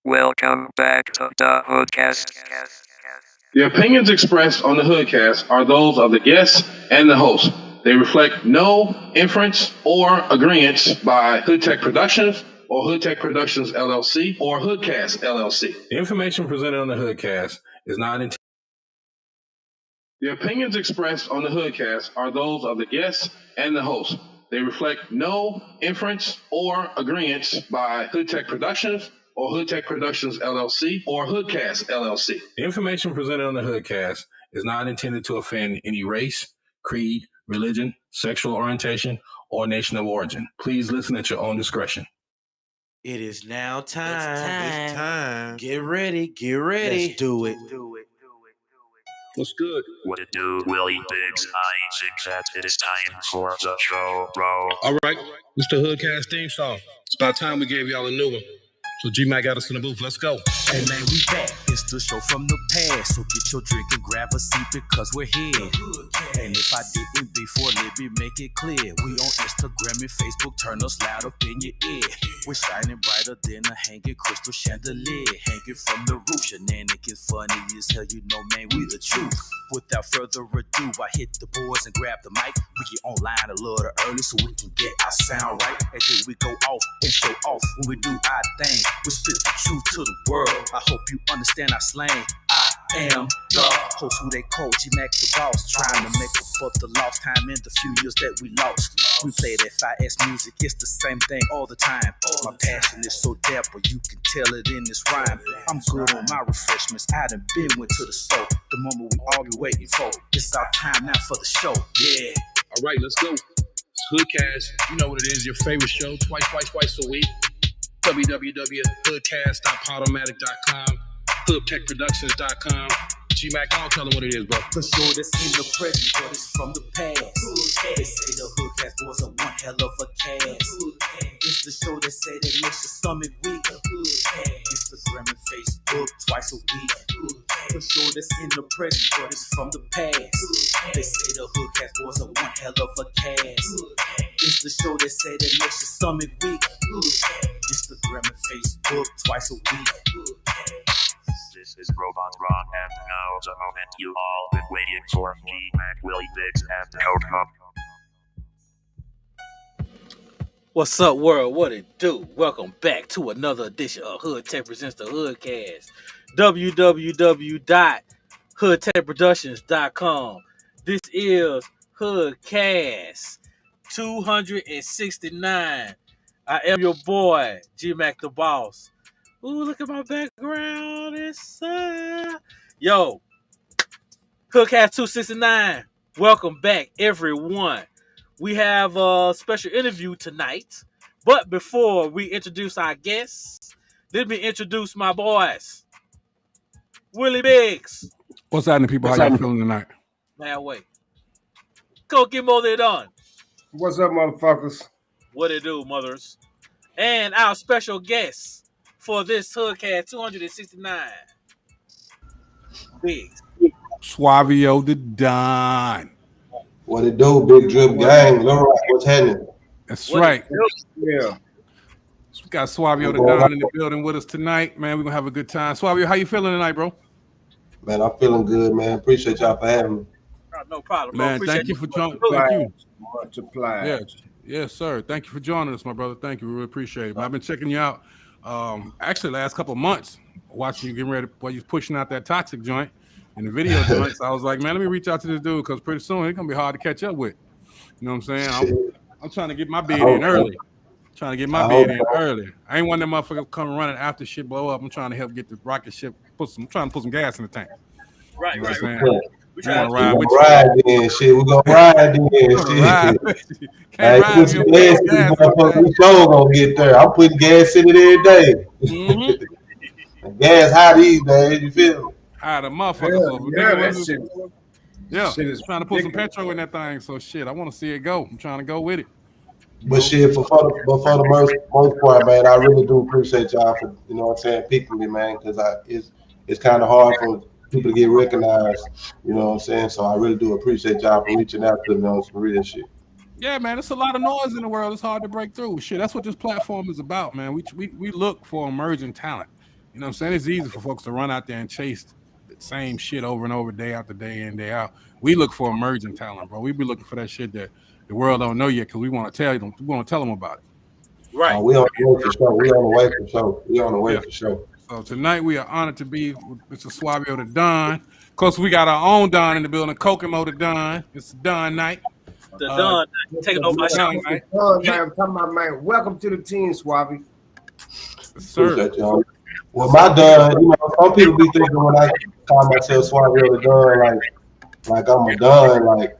Welcome back to the HoodCast. The opinions expressed on the HoodCast are those of the guests and the host. They reflect no inference or agreement by Hood Tech Productions or Hood Tech Productions LLC or HoodCast LLC. The information presented on the HoodCast is not intended. The opinions expressed on the HoodCast are those of the guests and the host. They reflect no inference or agreement by Hood Tech Productions or Hood Tech Productions LLC or HoodCast LLC. The information presented on the HoodCast is not intended to offend any race, creed, religion, sexual orientation, or nation of origin. Please listen at your own discretion. It is now time. It's time. Get ready. Let's do it. What's good? What it do, Willie Biggs? I think that it is time for the show, bro. All right, it's the HoodCast theme song. It's about time we gave y'all a new one. So G-Mac got us in the booth. Let's go. Hey man, we back. It's the show from the past. So get your drink and grab a seat because we're here. And if I didn't before, let me make it clear. We on Instagram and Facebook, turn us loud up in your ear. We're shining brighter than a hanging crystal chandelier. Hanging from the roof, shenanigans funny as hell. You know, man, we the truth. Without further ado, I hit the boards and grab the mic. We get online a little early so we can get our sound right. And then we go off and show off when we do our thing. We spit the truth to the world. I hope you understand our slang. I am the host who they call G-Mac the boss. Trying to make up for the lost time in the few years that we lost. We play that 5S music, it's the same thing all the time. My passion is so depth, but you can tell it in this rhyme. I'm good on my refreshments, I done went to the store. The moment we all be waiting for. It's our time now for the show, yeah. All right, let's go. It's HoodCast. You know what it is, your favorite show, twice a week. www.hoodcast.podomatic.com, hoodtechproductions.com. G-Mac, I'll tell them what it is, bro. The show that's in the present, but it's from the past. They say the HoodCast boys are one hell of a cast. It's the show that say that makes your stomach weak. Instagram and Facebook twice a week. The show that's in the present, but it's from the past. They say the HoodCast boys are one hell of a cast. It's the show that say that makes your stomach weak. Instagram and Facebook twice a week. This is Robot Ron, and now the moment you all been waiting for. G-Mac, Willie Biggs, and Code Cup. What's up, world? What it do? Welcome back to another edition of Hood Tech Presents the HoodCast. www.hoodtechproductions.com. This is HoodCast 269. I am your boy, G-Mac the Boss. Ooh, look at my background. It's yo, HoodCast 269. Welcome back, everyone. We have a special interview tonight. But before we introduce our guests, let me introduce my boys. Willie Biggs. What's happening, people? How y'all feeling tonight? Man, wait. Go get more than done. What's up, motherfuckers? What it do, mothers? And our special guest for this HoodCast 269. Biggs. Suavio Da Don. What it do, Big Drip Gang? Lil Rock, what's happening? That's right. Yeah. We got Suavio Da Don in the building with us tonight, man. We're going to have a good time. Suavio, how you feeling tonight, bro? Man, I'm feeling good, man. Appreciate y'all for having me. No problem, man. Bro. Thank you for joining. Thank you. Much applied. Yes, sir. Thank you for joining us, my brother. Thank you. We really appreciate it. I've been checking you out actually last couple of months, watching you getting ready while you're pushing out that toxic joint and the video joints. I was like, man, let me reach out to this dude because pretty soon it's going to be hard to catch up with. You know what I'm saying? I'm trying to get my bid in early. I ain't one of them motherfuckers coming running after shit blow up. I'm trying to help get the rocket ship. I'm trying to put some gas in the tank. Right. We're gonna ride then, shit. We're gonna ride then, shit. Hey, put some gas in this motherfucker. We sure gonna get there. I'm putting gas in it every day. Mm-hmm. Gas high these days, you feel me? High the motherfucker. Shit is trying to put some petrol in that thing. So shit, I want to see it go. I'm trying to go with it. But shit, for the most part, man, I really do appreciate y'all for, you know what I'm saying, picking me, man, because it's kind of hard for people to get recognized, you know what I'm saying? So I really do appreciate y'all for reaching out to me on some real shit. Yeah, man, it's a lot of noise in the world. It's hard to break through. Shit, that's what this platform is about, man. We look for emerging talent. You know what I'm saying? It's easy for folks to run out there and chase the same shit over and over, day after day in, day out. We look for emerging talent, bro. We be looking for that shit that the world don't know yet because we want to tell them. We want to tell them about it. Right. We on the way for sure. We on the way for sure. We on the way for sure. So tonight we are honored to be with Mr. Suavio Da Don. Of course, we got our own Don in the building, Kokomo Da Don. It's Don night. The Don taking over my show. I'm talking about, man. Welcome to the team, Suavio. Sir. Well, my Don, you know, some people be thinking when I call myself Suavio Da Don, like I'm a Don, like,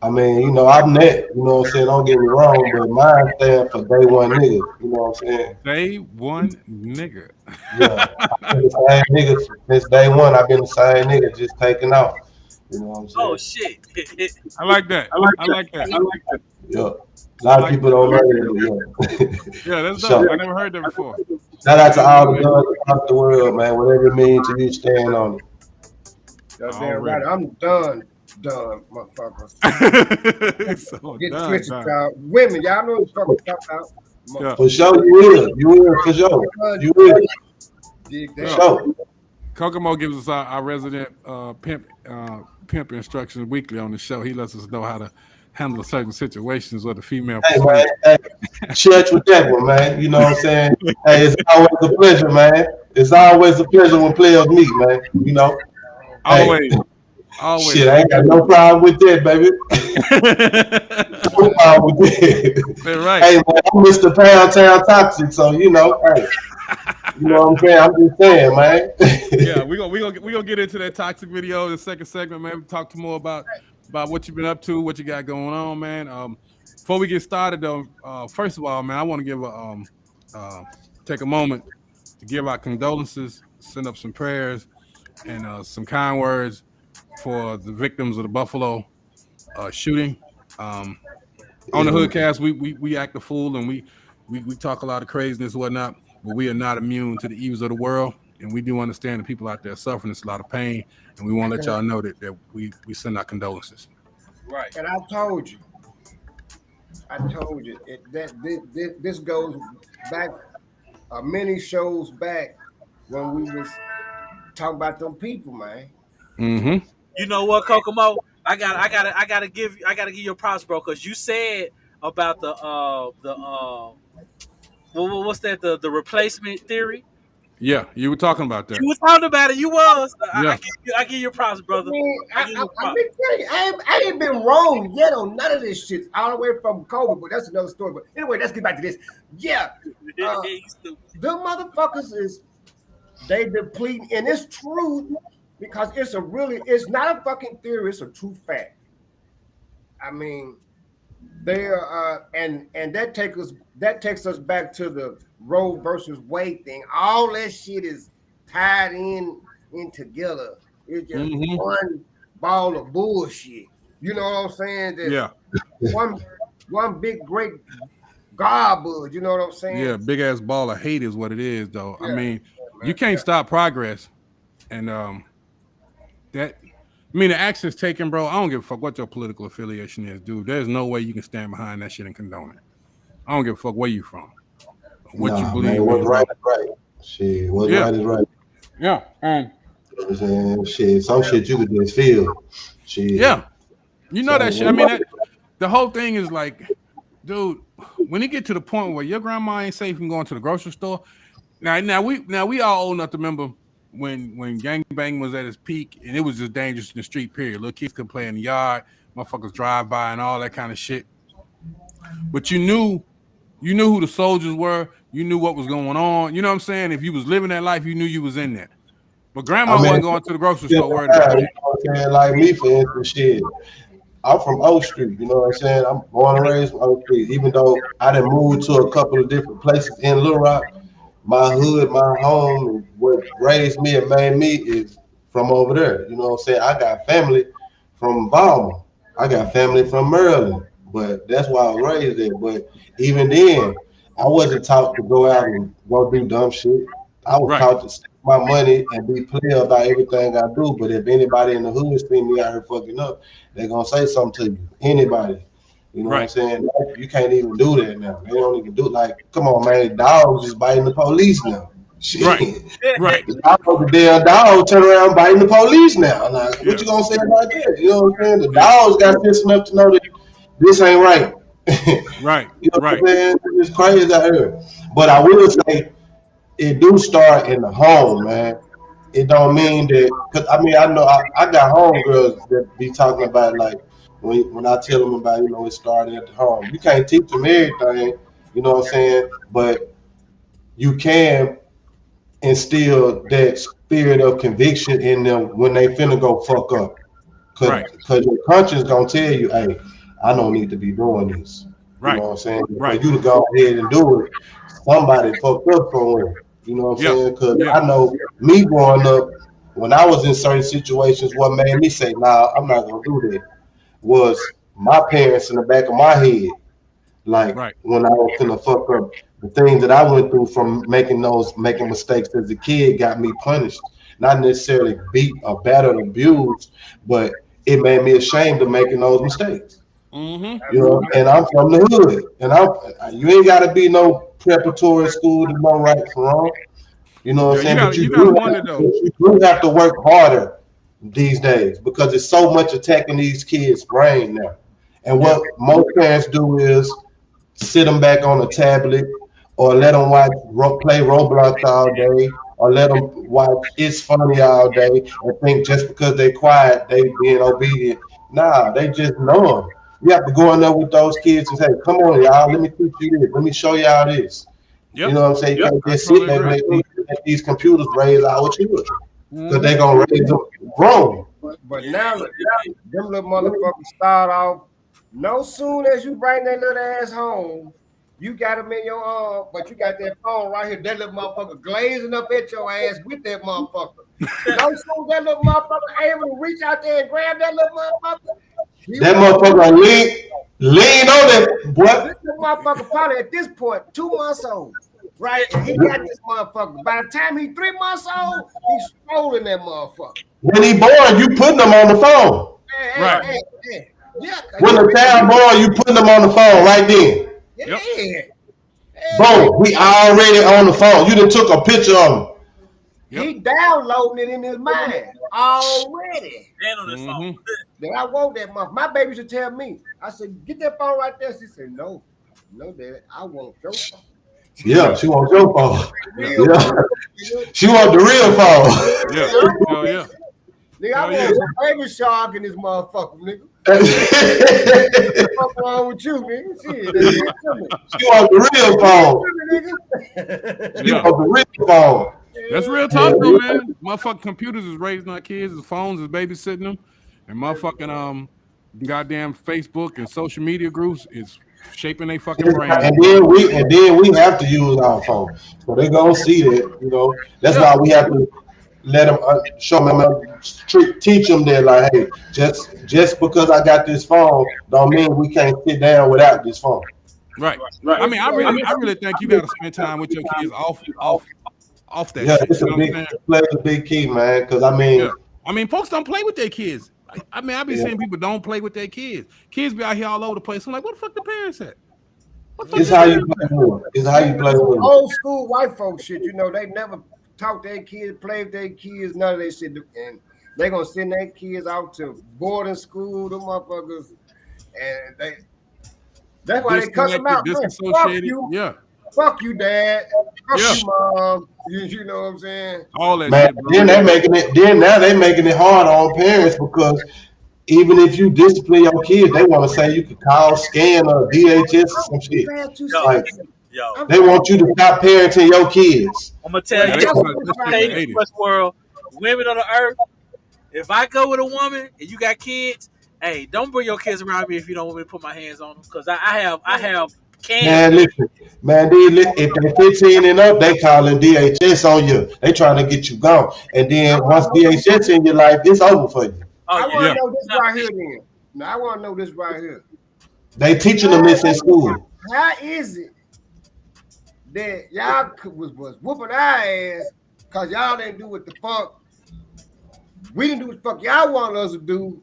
I mean, you know, I'm net, you know what I'm saying? Don't get me wrong, but mine stand for day one nigga, you know what I'm saying? Day one nigga. Yeah, I've been the same nigga since day one. I've been the same nigga, just taking off. You know what I'm saying? Oh shit! I like that. I like that. Yeah, a lot of people don't know that. Yeah, that's dope. I never heard that before. Shout out to all the guns across the world, man. Whatever it means to you, stand on it. That's damn right. I'm done, motherfuckers. So Get twisted, y'all. Women, y'all know what I'm talking about. Yeah. For sure, you will, for sure. You will. For sure. Kokomo gives us our resident pimp instructions weekly on the show. He lets us know how to handle certain situations with the female. Hey, man, church with that one, man. You know what I'm saying? Hey, it's always a pleasure, man. It's always a pleasure when players meet, man. You know? Always. Hey. Always. Shit, I ain't got no problem with that, baby. No problem with that. They're right. Hey, man, I'm Mr. Pound Town Toxic, so you know, hey. You know what I'm saying? I'm just saying, man. Yeah, we gonna get into that toxic video in the second segment, man. Talk to more about what you've been up to, what you got going on, man. Before we get started, though, first of all, man, I want to give take a moment to give our condolences, send up some prayers, and some kind words for the victims of the Buffalo shooting. On the HoodCast, we act a fool and we talk a lot of craziness and whatnot, but we are not immune to the evils of the world, and we do understand that people out there suffering. It's a lot of pain, and we want to let y'all know that we send our condolences. Right. And I told you that this goes back many shows back when we was talking about them people, man. Mm-hmm. You know what, Kokomo? I gotta give you props, bro, because you said about what's that, the replacement theory? Yeah, you were talking about that. You was talking about it. You was. Yeah. I give you props, brother. I've been telling you, I ain't been wrong yet on none of this shit, all the way from COVID, but that's another story. But anyway, let's get back to this. Yeah, them motherfuckers they depleting, and it's true because it's not a fucking theory, it's a true fact. I mean, they are, and that takes us back to the Roe versus Wade thing. All that shit is tied in together. It's just one ball of bullshit. You know what I'm saying? Yeah. One big great garbage. You know what I'm saying? Yeah, big ass ball of hate is what it is, though. Yeah. I mean, you can't stop progress, and the actions taken, bro. I don't give a fuck what your political affiliation is, dude. There's no way you can stand behind that shit and condone it. I don't give a fuck where you from, what you believe. Man, what's right is right. Shit, what's right is right. Yeah, you know what I'm saying? Shit, some shit you could just feel. Shit. Yeah, you know that shit. I mean, the whole thing is like, dude, when you get to the point where your grandma ain't safe from going to the grocery store. Now we all old enough to remember when gangbang was at its peak and it was just dangerous in the street, period. Little kids could play in the yard, motherfuckers drive by and all that kind of shit. But you knew who the soldiers were, you knew what was going on. You know what I'm saying? If you was living that life, you knew you was in there. But grandma wasn't going to the grocery store worried about it. You know what I'm saying? Like me, for instance, shit. I'm from Oak Street, you know what I'm saying? I'm born and raised from Oak Street. Even though I done moved to a couple of different places in Little Rock, my hood, my home, what raised me and made me is from over there. You know what I'm saying? I got family from Baltimore. I got family from Maryland. But that's why I was raised there. But even then, I wasn't taught to go out and go do dumb shit. I was taught to save my money and be clear about everything I do. But if anybody in the hood see me out here fucking up, they're going to say something to you. Anybody. You know what I'm saying? Like, you can't even do that now. They don't even do it. Like, come on, man. Dogs is biting the police now. Shit. Right. The damn dog turn around biting the police now. Like, what you gonna say about that? You know what I'm saying? The dogs got sense enough to know that this ain't right. Right. You know Right. what I'm saying? It's crazy out here. But I will say it do start in the home, man. It don't mean that, cause I mean I know I got homegirls that be talking about like when I tell them about it started at the home. You can't teach them everything, you know what I'm saying? But you can instill that spirit of conviction in them when they finna go fuck up. Cause your conscience gonna tell you, hey, I don't need to be doing this. You know what I'm saying? For you to go ahead and do it, somebody fucked up somewhere. You know what I'm saying? Because I know me growing up, when I was in certain situations, what made me say, nah, I'm not gonna do that, was my parents in the back of my head. Like when I was finna fuck up, the things that I went through from making mistakes as a kid got me punished. Not necessarily beat or battered or abused, but it made me ashamed of making those mistakes. You know, and I'm from the hood, and you ain't gotta be no preparatory school to know right from wrong. You know what I'm saying? But you do have to work harder these days because there's so much attacking these kids' brain now. And what most parents do is sit them back on a tablet or let them play Roblox all day or let them watch It's Funny all day and think just because they quiet, they being obedient. Nah, they just know them. You have to go in there with those kids and say, come on, y'all, let me teach you this. Let me show y'all this. You know what I'm saying? You can't just sit there and let these computers raise our children because they're going to raise them wrong. But now, them little motherfuckers start off, no soon as you bring that little ass home, you got them in your arm, but you got that phone right here, that little motherfucker glazing up at your ass with that motherfucker. No soon that little motherfucker able to reach out there and grab that little motherfucker. That motherfucker lean on that boy. This little motherfucker probably at this point 2 months old, right? And he got this motherfucker. By the time he 3 months old, he's strolling that motherfucker. When he born, you putting him on the phone. Hey. Yeah, when the child born, you putting them on the phone right then. Yeah. Boom, we already on the phone. You done took a picture of him. He downloading it in his mind already. And on his phone. That I want that motherfucker. My baby should tell me. I said, get that phone right there. She said, no, Dad, I want your phone. Yeah, she wants your phone. She want the real phone. Yeah. Nigga, I want some baby shark in this motherfucker, nigga. What's wrong with you, nigga? She want the real phone. She want the real phone. That's real talk, though, man. Motherfucking computers is raising our kids, his phones is babysitting them, and motherfucking goddamn Facebook and social media groups is shaping their fucking brain. And then we have to use our phone, so they gonna see that. You know, that's why we have to let them show them, teach them that like, hey, just because I got this phone, don't mean we can't sit down without this phone. Right. I mean, I really think you got to spend time with your kids off that. Yeah, shit, it's a big key, man. Because I mean, folks don't play with their kids. I mean, I be seeing people don't play with their kids. Kids be out here all over the place. I'm like, what the fuck the parents at? It's how you play with them. It's how you play with them. Old school white folks shit. You know, they never talk to their kids, play with their kids, none of that shit. And they're gonna send their kids out to boarding school, them motherfuckers, and that's why they cut them out. Man, fuck you. Yeah. Fuck you, Dad. Fuck you, Mom. You know what I'm saying? All that man, shit, bro. Now they making it hard on parents because even if you discipline your kids, they want to say you could call, scan, or DHS or some shit. They want you to stop parenting your kids. I'm gonna tell you, in this world, women on the earth. If I go with a woman and you got kids, hey, don't bring your kids around me if you don't want me to put my hands on them, because I have cans. Man, listen, if they're 15 and up, they calling DHS on you. They trying to get you gone, and then once DHS in your life, it's over for you. I want to know this right here, then. Now I want to know this right here. They teaching them this in school. How is it that y'all was whooping our ass because y'all didn't do what the fuck we didn't do what the fuck y'all want us to do,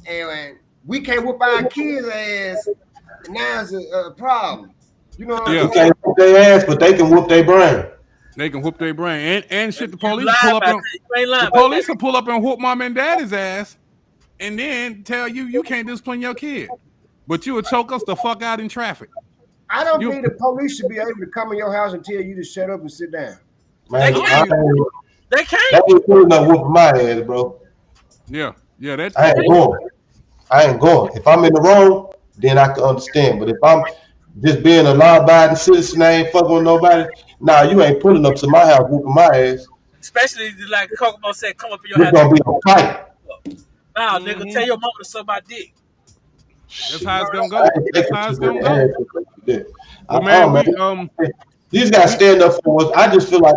and we can't whoop our kids' ass, and now it's a problem. You know what I'm saying? You can't whoop their ass, but they can whoop their brain. They can whoop their brain and shit. The You police lying pull up about and that. You ain't lying the about police that. will pull up and whoop mom and daddy's ass, and then tell you can't discipline your kid, but you would choke us the fuck out in traffic. I don't think the police should be able to come in your house and tell you to shut up and sit down. Man, They that can't. ain't pulling up whooping my ass, bro. Yeah, that I ain't going. I ain't going. If I'm in the wrong, then I can understand. But if I'm just being a law-abiding citizen, I ain't fucking with nobody. Nah, you ain't pulling up to my house whooping my ass. Especially like Kokomo said, come up in your It's house. gonna be a fight. Nah, nigga, tell your mama to suck my dick. That's how it's gonna go. That's how it's gonna go. Well, Man, you just gotta stand up for what's. I just feel like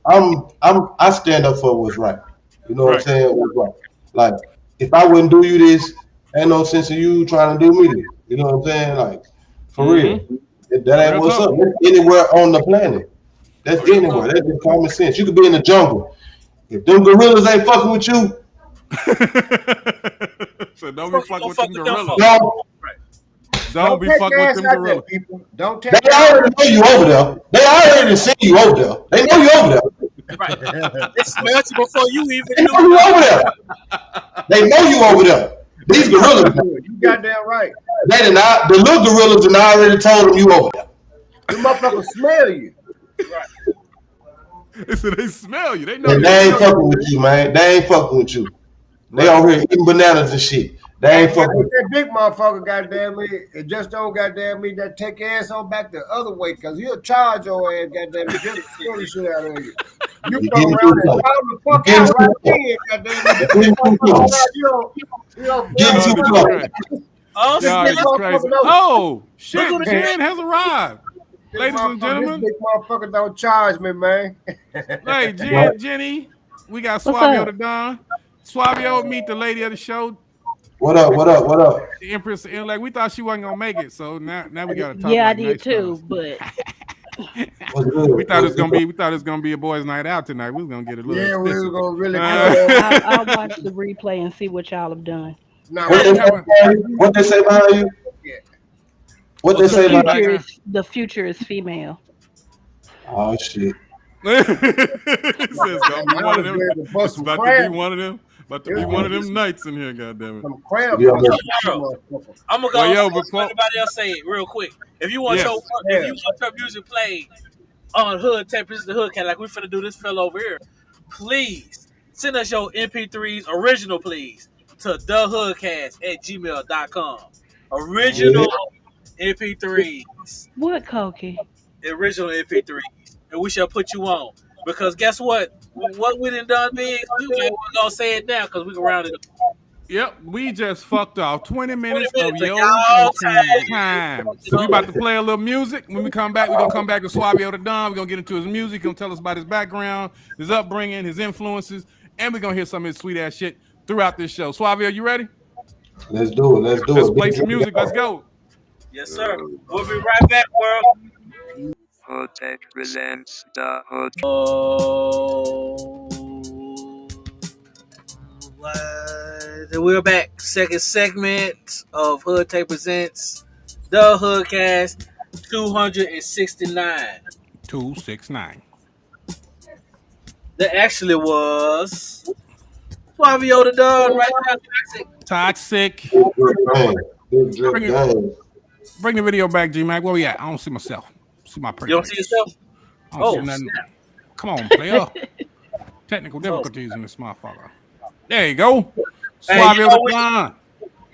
I stand up for what's right. You know what I'm saying? What's right. Like if I wouldn't do you this, ain't no sense of you trying to do me this. You know what I'm saying? Like for real, that ain't what's up. That's anywhere on the planet. That's anywhere. That's just common sense. You could be in the jungle. If them gorillas ain't fucking with you, so don't be fucking with them gorillas. Don't be fucking with them gorillas. Don't take they already know you over there. They already seen you over there. They know you over there. Right. They smelled you before you even They knew know you over there. They know you over there. These gorillas. You goddamn right. They did not. The little gorillas did already told them you over there. The motherfuckers smell you. Right. So they smell you. They know. They ain't fucking with you, man. They ain't fucking with you. They over here eating bananas and shit. They ain't fucking with that big motherfucker, goddamn me. It just don't goddamn me that take your ass on back the other way, cause he'll charge your ass, goddamn me. Just kill the shit out of you. You come around and call the fuck out right then, goddamn me. Getting too close. Oh, shit, Jen has arrived. Ladies and gentlemen. This big motherfucker don't charge me, man. Hey, Jenny, we got Suavio Da Don. Suavio, meet the lady of the show. What up? The Empress of Intellect. We thought she wasn't gonna make it, so now we gotta talk. Yeah, I did too, but we thought it was gonna be a boys' night out tonight. We was gonna get a little. Yeah, we were gonna really. I'll watch the replay and see what y'all have done. What they say behind you? What they say behind you? The future is female. Oh shit! It says gonna be one of them. It's about to be one of them. About to be one of them nights in here, goddammit. I'm gonna go before everybody else say it real quick. If you want your music played on Hood Tapers, the HoodCast, like we finna do this fella over here, please send us your MP3s, original please, to thehoodcast@gmail.com. Original MP3s. What, Cokie? Original MP3s. And we shall put you on. Because guess what? What we done big, we're gonna say it now because we can round it up. Yep, we just fucked off 20 minutes of your time. So we about to play a little music. When we come back, we're gonna come back to Suavio Da Don. We're gonna get into his music. He's gonna tell us about his background, his upbringing, his influences, and we're gonna hear some of his sweet ass shit throughout this show. Suavio, you ready? Let's do it. Let's play some music. Let's go. Yes, sir. We'll be right back, world. HoodTech presents the Hood. We're back. Second segment of HoodTech presents the HoodCast 269. 269. That actually was Suavio Da Don right now. Toxic. Bring the video back, G-Mac. Where we at? I don't see myself. See my pretty. You don't see yourself? I don't see nothing. Come on, player. Technical difficulties in this motherfucker. There you go. Suavio Da Don.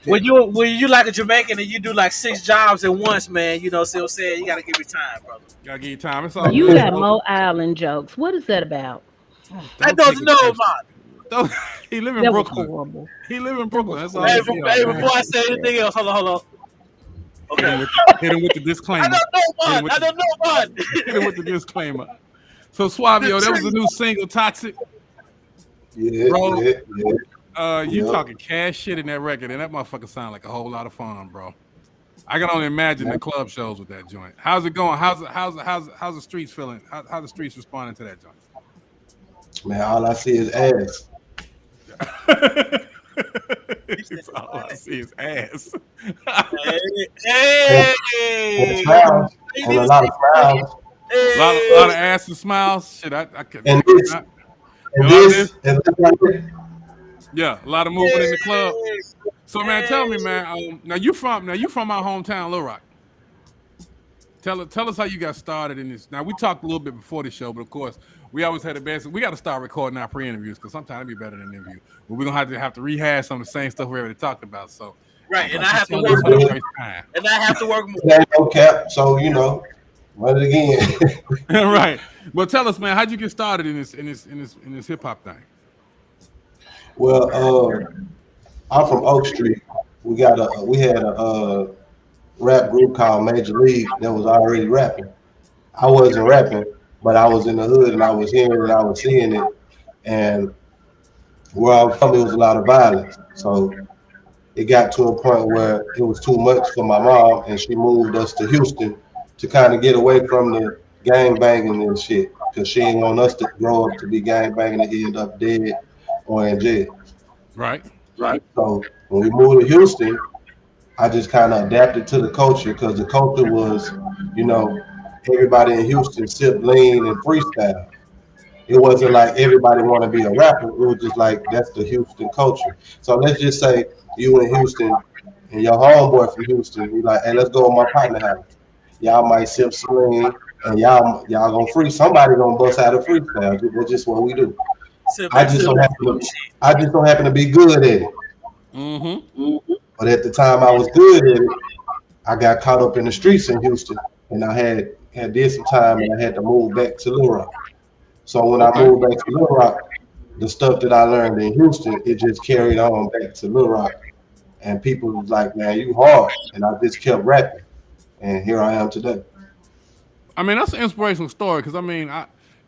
When you like a Jamaican and you do like 6 jobs at once, man, you know what I'm saying? You gotta give me time, brother. Gotta give you time. It's all you good. got Mo Island jokes. What is that about? I don't know, man. He live in Brooklyn. He live in Brooklyn. That's all. Hey, before I say anything else, hold on. Okay. Hit him with the disclaimer. I don't know, man. Hit him with the disclaimer. So Suavio, that was a new single, Toxic. Yeah, bro. You talking cash shit in that record, and that motherfucker sound like a whole lot of fun, bro. I can only imagine the club shows with that joint. How's it going? How's the streets feeling? How the streets responding to that joint? Man, all I see is ass. All I see is ass. And a lot of frowns. A lot of ass and smiles. Shit, I could. And I this, cannot. A and lot of this, this. and this right here. Yeah, a lot of movement in the club. So man, tell me, man. Now you from my hometown, Little Rock. Tell us how you got started in this. Now we talked a little bit before the show, but of course we always had a best. We got to start recording our pre-interviews because sometimes it'd be better than interview. But we're gonna have to rehash some of the same stuff we already talked about. So Right, and I you have to tell work us how to more. waste time. And I have to work more. That ain't no cap. So run it again. Right. Well, tell us, man, how'd you get started in this hip hop thing? Well, I'm from Oak Street. We had a rap group called Major League that was already rapping. I wasn't rapping, but I was in the hood and I was hearing it, I was seeing it, and where I was from, it was a lot of violence. So it got to a point where it was too much for my mom, and she moved us to Houston to kind of get away from the gang banging and shit, because she didn't want us to grow up to be gang banging and end up dead or in jail. Right. So when we moved to Houston, I just kind of adapted to the culture because the culture was, everybody in Houston sipped lean and freestyle. It wasn't like everybody want to be a rapper. It was just like that's the Houston culture. So let's just say you in Houston and your homeboy from Houston, you like, hey, let's go to my partner house. Y'all might sip some lean and y'all gonna free. Somebody gonna bust out a freestyle. That's just what we do. I just don't happen to be good at it. Mm-hmm. But at the time I was good at it, I got caught up in the streets in Houston, and I had did some time, and I had to move back to Little Rock. So when I moved back to Little Rock, the stuff that I learned in Houston, it just carried on back to Little Rock, and people was like, "Man, you hard," and I just kept rapping, and here I am today. I mean, that's an inspirational story because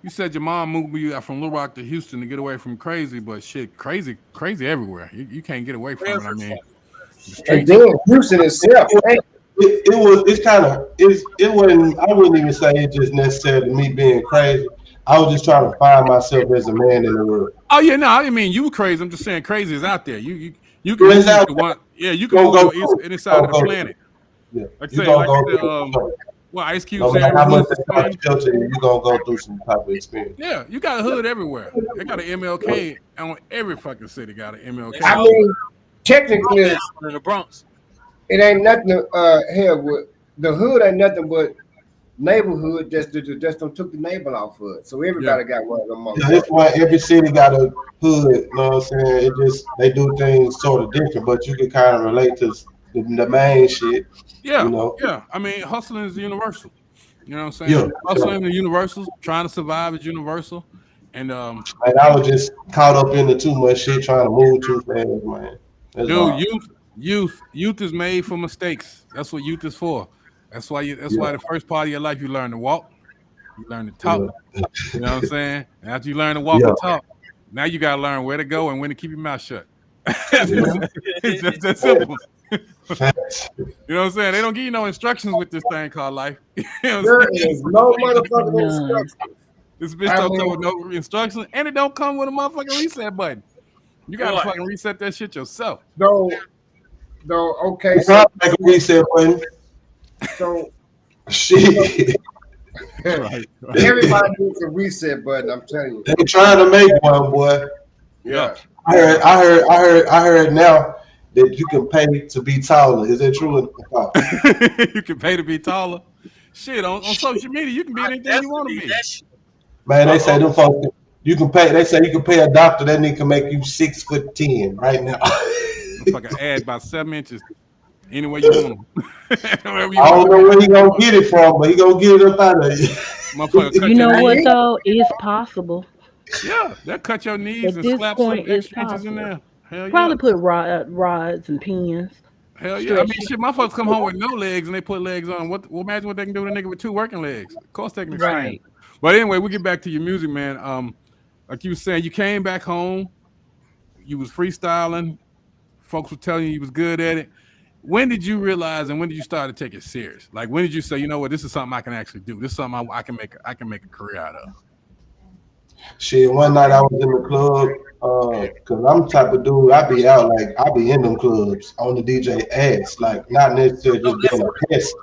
you said your mom moved you from Little Rock to Houston to get away from crazy, but shit, crazy everywhere. You can't get away from it. I mean, and then Houston itself. It wasn't. I wouldn't even say it just necessarily me being crazy. I was just trying to find myself as a man in the world. Oh yeah, no, I didn't mean you crazy. I'm just saying crazy is out there. You can move to one. Yeah, you can move to any side of the planet. Yeah, like Ice Cube said, how much filter you gonna go through some type of experience. Yeah, you got a hood everywhere. They got an MLK on every fucking city. Got an MLK. I mean, technically, in the Bronx, it ain't nothing. Hell, with the hood ain't nothing but neighborhood. Just don't took the neighbor off of it. So everybody got one of them. Yeah, that's why every city got a hood. You know what I'm saying? It just they do things sort of different, but you can kind of relate to the main shit. Yeah, you know? Yeah. I mean, hustling is universal. You know what I'm saying? Yeah. Hustling is universal. Trying to survive is universal. And I was just caught up into too much shit, trying to move too fast, man. That's youth is made for mistakes. That's what youth is for. That's why the first part of your life you learn to walk, you learn to talk. You know what I'm saying? And after you learn to walk and talk, now you gotta learn where to go and when to keep your mouth shut. It's just that simple. You know what I'm saying? They don't give you no instructions with this thing called life. You know there is no motherfucking instructions. This bitch don't come with no instructions, and it don't come with a motherfucking reset button. You gotta fucking reset that shit yourself. No, okay. So make a reset button. So shit. Right. Everybody needs a reset button. I'm telling you. They're trying to make one, boy. Yeah. I heard now that you can pay to be taller. Is that true? You can pay to be taller. Shit, on social media, you can be anything you want to be. Man, they say them folks you can pay. They say you can pay a doctor that nigga can make you 6'10" right now. Fucking add about 7 inches. Any way you want them. I don't know where he gonna get it from, but he gonna get it up out of you. You know what though? It's possible. Yeah, they'll cut your knees and slap some extra inches in there. Hell probably put rods and pins. Hell yeah. I mean, shit, my folks come home with no legs and they put legs on. Imagine what they can do with a nigga with 2 working legs. Of course they can expand. Right. But anyway, we get back to your music, man. Like you were saying, you came back home, you was freestyling, folks were telling you was good at it. When did you realize and when did you start to take it serious? Like when did you say, you know what, this is something I can actually do. This is something I can make a career out of. Shit, one night I was in the club, cause I'm the type of dude, I be in them clubs on the DJ ass, like not necessarily just being a pest,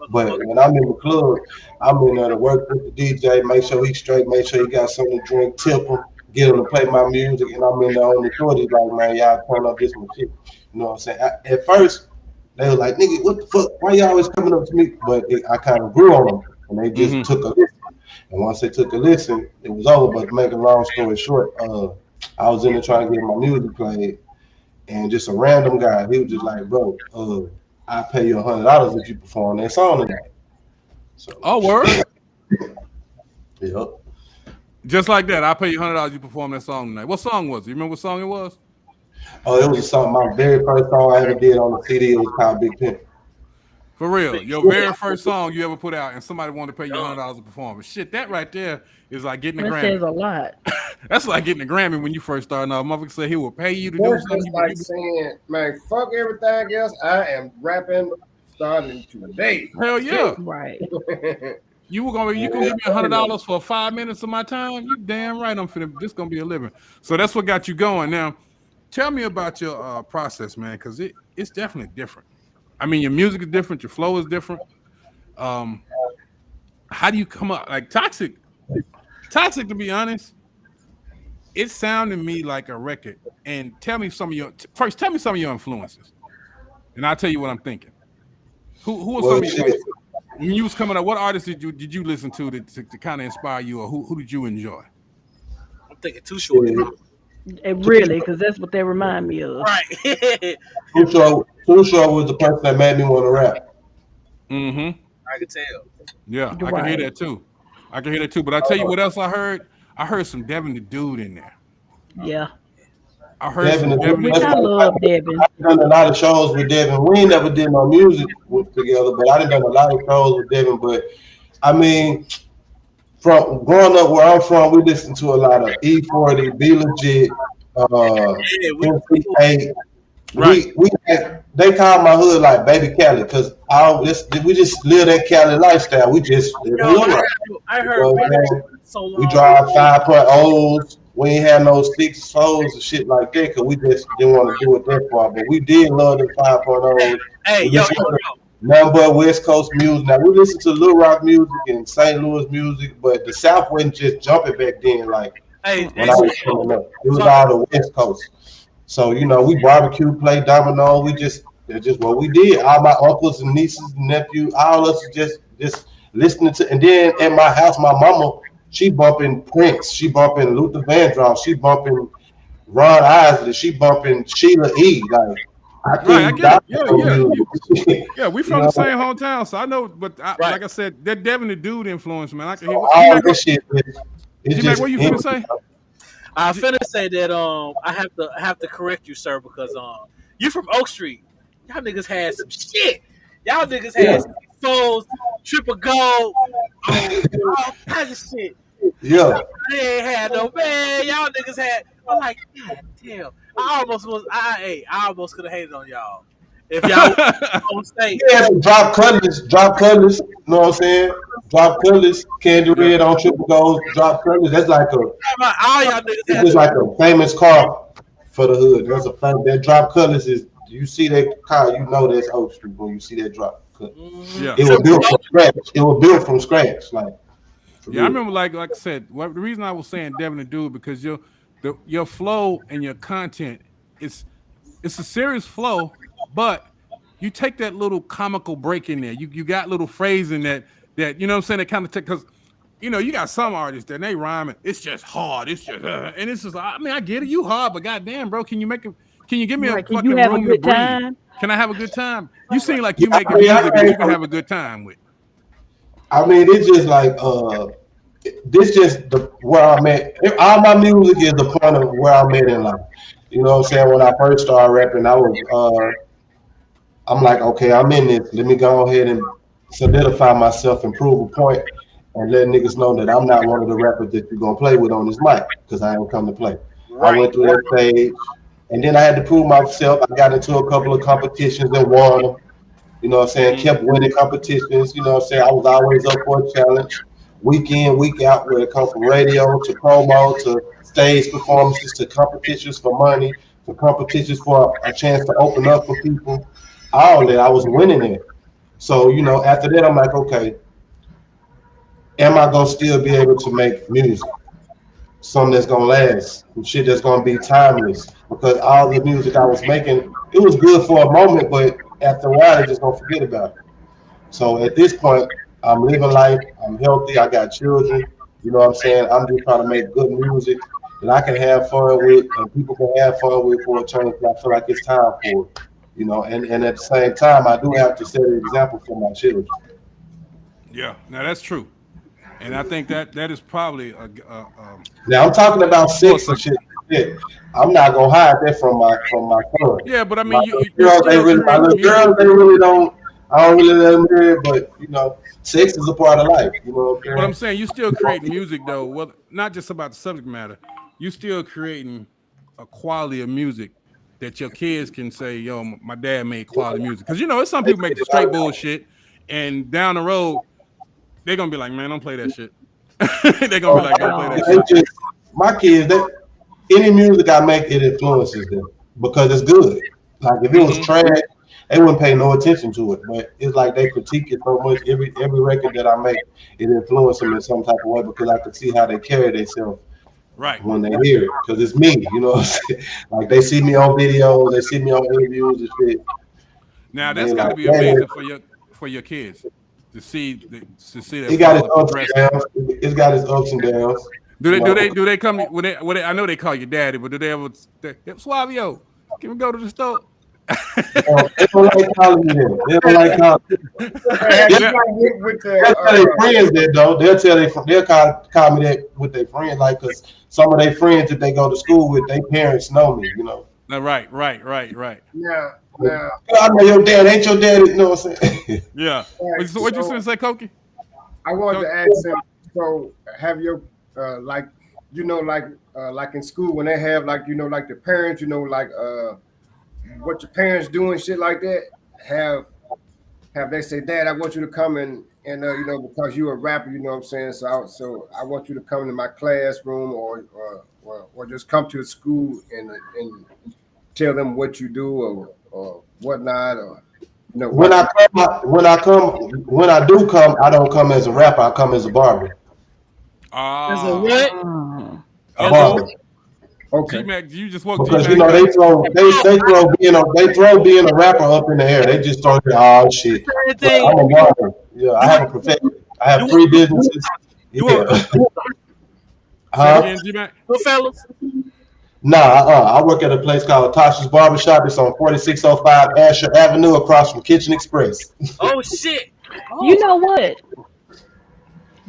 But when I'm in the club, I'm in there to work with the DJ, make sure he's straight, make sure he got something to drink, tip him, get him to play my music, and I'm in there on the shorties like, man, y'all turn up this my shit. You know what I'm saying? At first, they were like, nigga, what the fuck? Why you always coming up to me? But I kind of grew on them, and they just took a listen. And once they took a listen, it was over. But to make a long story short, I was in there trying to get my music played, and just a random guy, he was just like, bro, I'll pay you $100 if you perform that song tonight. So, word? Yep. Just like that, I'll pay you $100 you perform that song tonight. What song was it? You remember what song it was? Oh, it was a song. My very first song I ever did on the CD. It was called Big Pimp. For real, your very first song you ever put out, and somebody wanted to pay you $100 to perform it. Shit, that right there is like getting a Grammy. That says a lot. That's like getting a Grammy when you first started off. Motherfucker said he will pay you to do That's something. just like saying, man, fuck everything else. I am rapping starting today. Hell yeah. Right. You gonna give me $100 for 5 minutes of my time? You damn right. This gonna be a living. So that's what got you going. Now, tell me about your process, man, because it's definitely different. I mean, your music is different, your flow is different. How do you come up like Toxic? Toxic, to be honest, it sounded to me like a record. And tell me some of your influences, and I'll tell you what I'm thinking. Who are some of your when you was coming up? What artists did you listen to kind of inspire you, or who did you enjoy? I'm thinking Too Short. Really, because that's what they remind me of. Right. Too Short was the person that made me want to rap. Mm-hmm. I can tell. Yeah, I can hear that too. But I tell you what else I heard. I heard some Devin the Dude in there. Yeah. I heard Devin. Which I love Devin. I've done a lot of shows with Devin. We ain't never did no music together, but I done a lot of shows with Devin. But I mean, from growing up where I'm from, we listened to a lot of E40, Be Legit, MC8. Right. They call my hood like Baby Cali because we just live that Cali lifestyle. We just live I heard so long. We drive 5.0s. We ain't had no 6.0s and shit like that because we just didn't want to do it that far. But we did love the 5.0s. Hey, yo. Nothing but West Coast music. Now we listen to Little Rock music and St. Louis music, but the South wasn't just jumping back then. Like when I was coming up, it was all the West Coast. So we barbecue, play domino. That's just what we did. All my uncles and nieces and nephews, all of us just listening to. And then at my house, my mama, she bumping Prince, she bumping Luther Vandross, she bumping Ron Isley, she bumping Sheila E. Like I get it. Yeah, we from the same hometown, so I know. But like I said, that Devin the Dude influence, man. I can hear all this shit. G-Mac, what you finna say? I finna say that I have to correct you, sir, because you from Oak Street. Y'all niggas had some shit. Y'all niggas had some souls, triple gold, all kinds of shit. Yeah. They ain't had no man. Y'all niggas had. I'm like, God damn. I almost could have hated on y'all. If y'all on stage. Yeah, drop colors. You know what I'm saying? Drop colors, Candy Red on triple gold, drop colors. That's like a famous car for the hood. That drop colors is. You see that car, you know that's Oak Street when you see that drop. Yeah. It was built from scratch. Like. Yeah, I remember like I said, the reason I was saying Devin the Dude because your flow and your content it's a serious flow, but you take that little comical break in there. You got little phrase in that you know what I'm saying, that kind of because you got some artists that they rhyming, it's just hard, it's just and it's just like, I mean, I get it, you hard, but goddamn, bro, can you give me a fucking room to breathe? Can I have a good time? You seem like you making music that you can have a good time with. I mean, it's just like this just where I'm at. All my music is the point of where I'm at in life. You know what I'm saying? When I first started rapping, I'm like, okay, I'm in this. Let me go ahead and solidify myself and prove a point and let niggas know that I'm not one of the rappers that you're gonna play with on this mic because I ain't come to play. Right. I went through that stage, and then I had to prove myself. I got into a couple of competitions and won them. You know what I'm saying? Kept winning competitions. You know what I'm saying? I was always up for a challenge. Week in, week out, where it comes from radio to promo to stage performances to competitions for money to competitions for a chance to open up for people. All that, I was winning it. So, after that, I'm like, okay, am I gonna still be able to make music? Something that's gonna last, some shit that's gonna be timeless. Because all the music I was making, it was good for a moment, but after a while, they just gonna forget about it. So at this point, I'm living life. I'm healthy. I got children. You know what I'm saying? I'm just trying to make good music that I can have fun with and people can have fun with for a turn. I feel like it's time for it. And at the same time, I do have to set an example for my children. Yeah, now that's true, and I think that is probably Now I'm talking about sex and shit. Like I'm not gonna hide that from my son. yeah, but I My mean, little you're girls, still my creating little music. girls, they really don't. I don't really let them hear it, but sex is a part of life. You know what But I'm I'm saying? saying you still creating music though. Well, not just about the subject matter. You still creating a quality of music that your kids can say, "Yo, my dad made quality music." Because it's some people make straight bullshit, and down the road they're gonna be like, "Man, don't play that shit." They're gonna be like, "Don't play that They shit." just my kids. Any music I make, it influences them because it's good. Like if it was Mm-hmm. trash, they wouldn't pay no attention to it. But it's like they critique it so much. Every record that I make, it influences them in some type of way because I could see how they carry themselves Right. when they hear it. Because it's me, you know what I'm saying? Like they see me on videos, they see me on interviews and shit. Now They that's got like, to be man, amazing for your kids to see their it got its father ups progress. and downs. It's got its ups and downs. Do You they do know, they do they come when they I know they call you daddy, but do they ever say, "Hey, Suavio, can we go to the store?" they don't like calling me that. They don't like calling me. Have you Yeah. got hit with They'll tell their friends that though. They'll call me that with their friends, like because some of their friends that they go to school with, their parents know me. No, right. now? I know your dad ain't your dad. You know what I'm saying? Yeah. Right, So what you so say, Koki? I wanted to ask him. So have your like like in school when they have like the parents like what your parents do and shit like that have they say, Dad, I want you to come and because you're a rapper, you know what I'm saying? So I want you to come to my classroom or just come to the school and tell them what you do or whatnot or When what I you come, when I do come, I don't come as a rapper. I come as a barber. As a Ah, what? Mm. A As a barber. G okay. Mac, you just woke G Because Mac up. they throw being a rapper up in the air. They just throw all shit. same But thing. I'm a barber. Yeah, I You have want a profession. I have you three want businesses. you want Yeah. Say it Huh? again, G Mac. good fellas? Nah, I work at a place called Tasha's Barbershop. It's on 4605 Asher Avenue across from Kitchen Express. Oh shit. You Oh know what?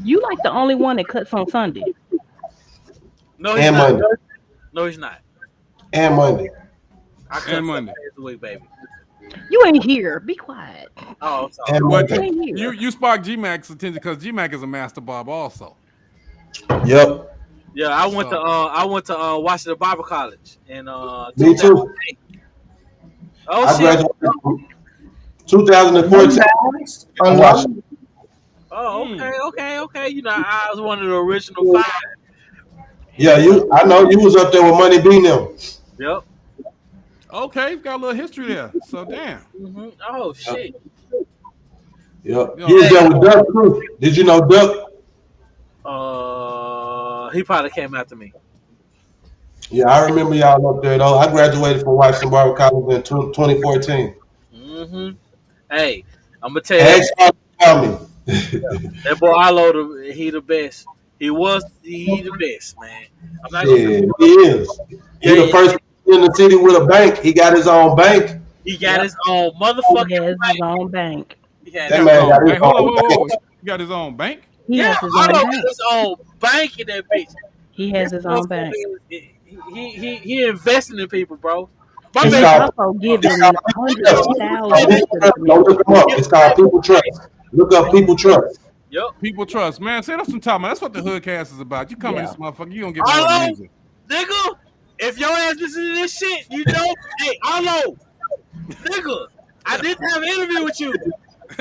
You like the only one that cuts on Sunday. no, he's And not. Monday. No, he's not. And Monday. I cut And 7 Monday. days a week, baby. You ain't here. Be quiet. Oh, I'm sorry. And But You Monday. ain't you here. you sparked G Mac's attention because G Mac is a master barber also. Yep. Yeah, So I went to Washington Bible College in Me 2000. too. Oh I shit. graduated in 2014. Alumni. Oh, mm, okay. You know, I was one of the original 5. Yeah, I know you was up there with Money B now. Yep. okay, you've got a little history there. So damn. Oh shit. Yep. You Yo, was Hey, there with Duck too. Did you know Duck? he probably came after me. Yeah, I remember y'all up there though. I graduated from Washington Barber College in 2014. hmm Hey, I'm gonna tell you Ask y'all about me. that boy Arlo, he the best. He the best, man. I'm not gonna. Shit, he is. He Yeah, the first in the city with a bank. He got his own bank. he got Yep. his own He motherfucking has his bank. own bank. He had he That got his, his man got own his bank. Hold on, own whoa. bank. He got his own bank. He yeah, has his Arlo own got bank. his own bank in that bitch. He has This his own bank. motherfucker, he investing in people, bro. My And It's baby, he's called also it's giving called People hundreds Trust. of It's called thousands People to the Trust. Don't community. look them up. It's called People Trust. Look up People Trust. yep. People trust, man. Say that's some time, man. That's what the HoodCast is about. You come in Yeah. this motherfucker, you gonna get more Arlo, music. nigga, if your ass listen to this shit, you know, hey, Arlo, nigga, I did have an interview with you.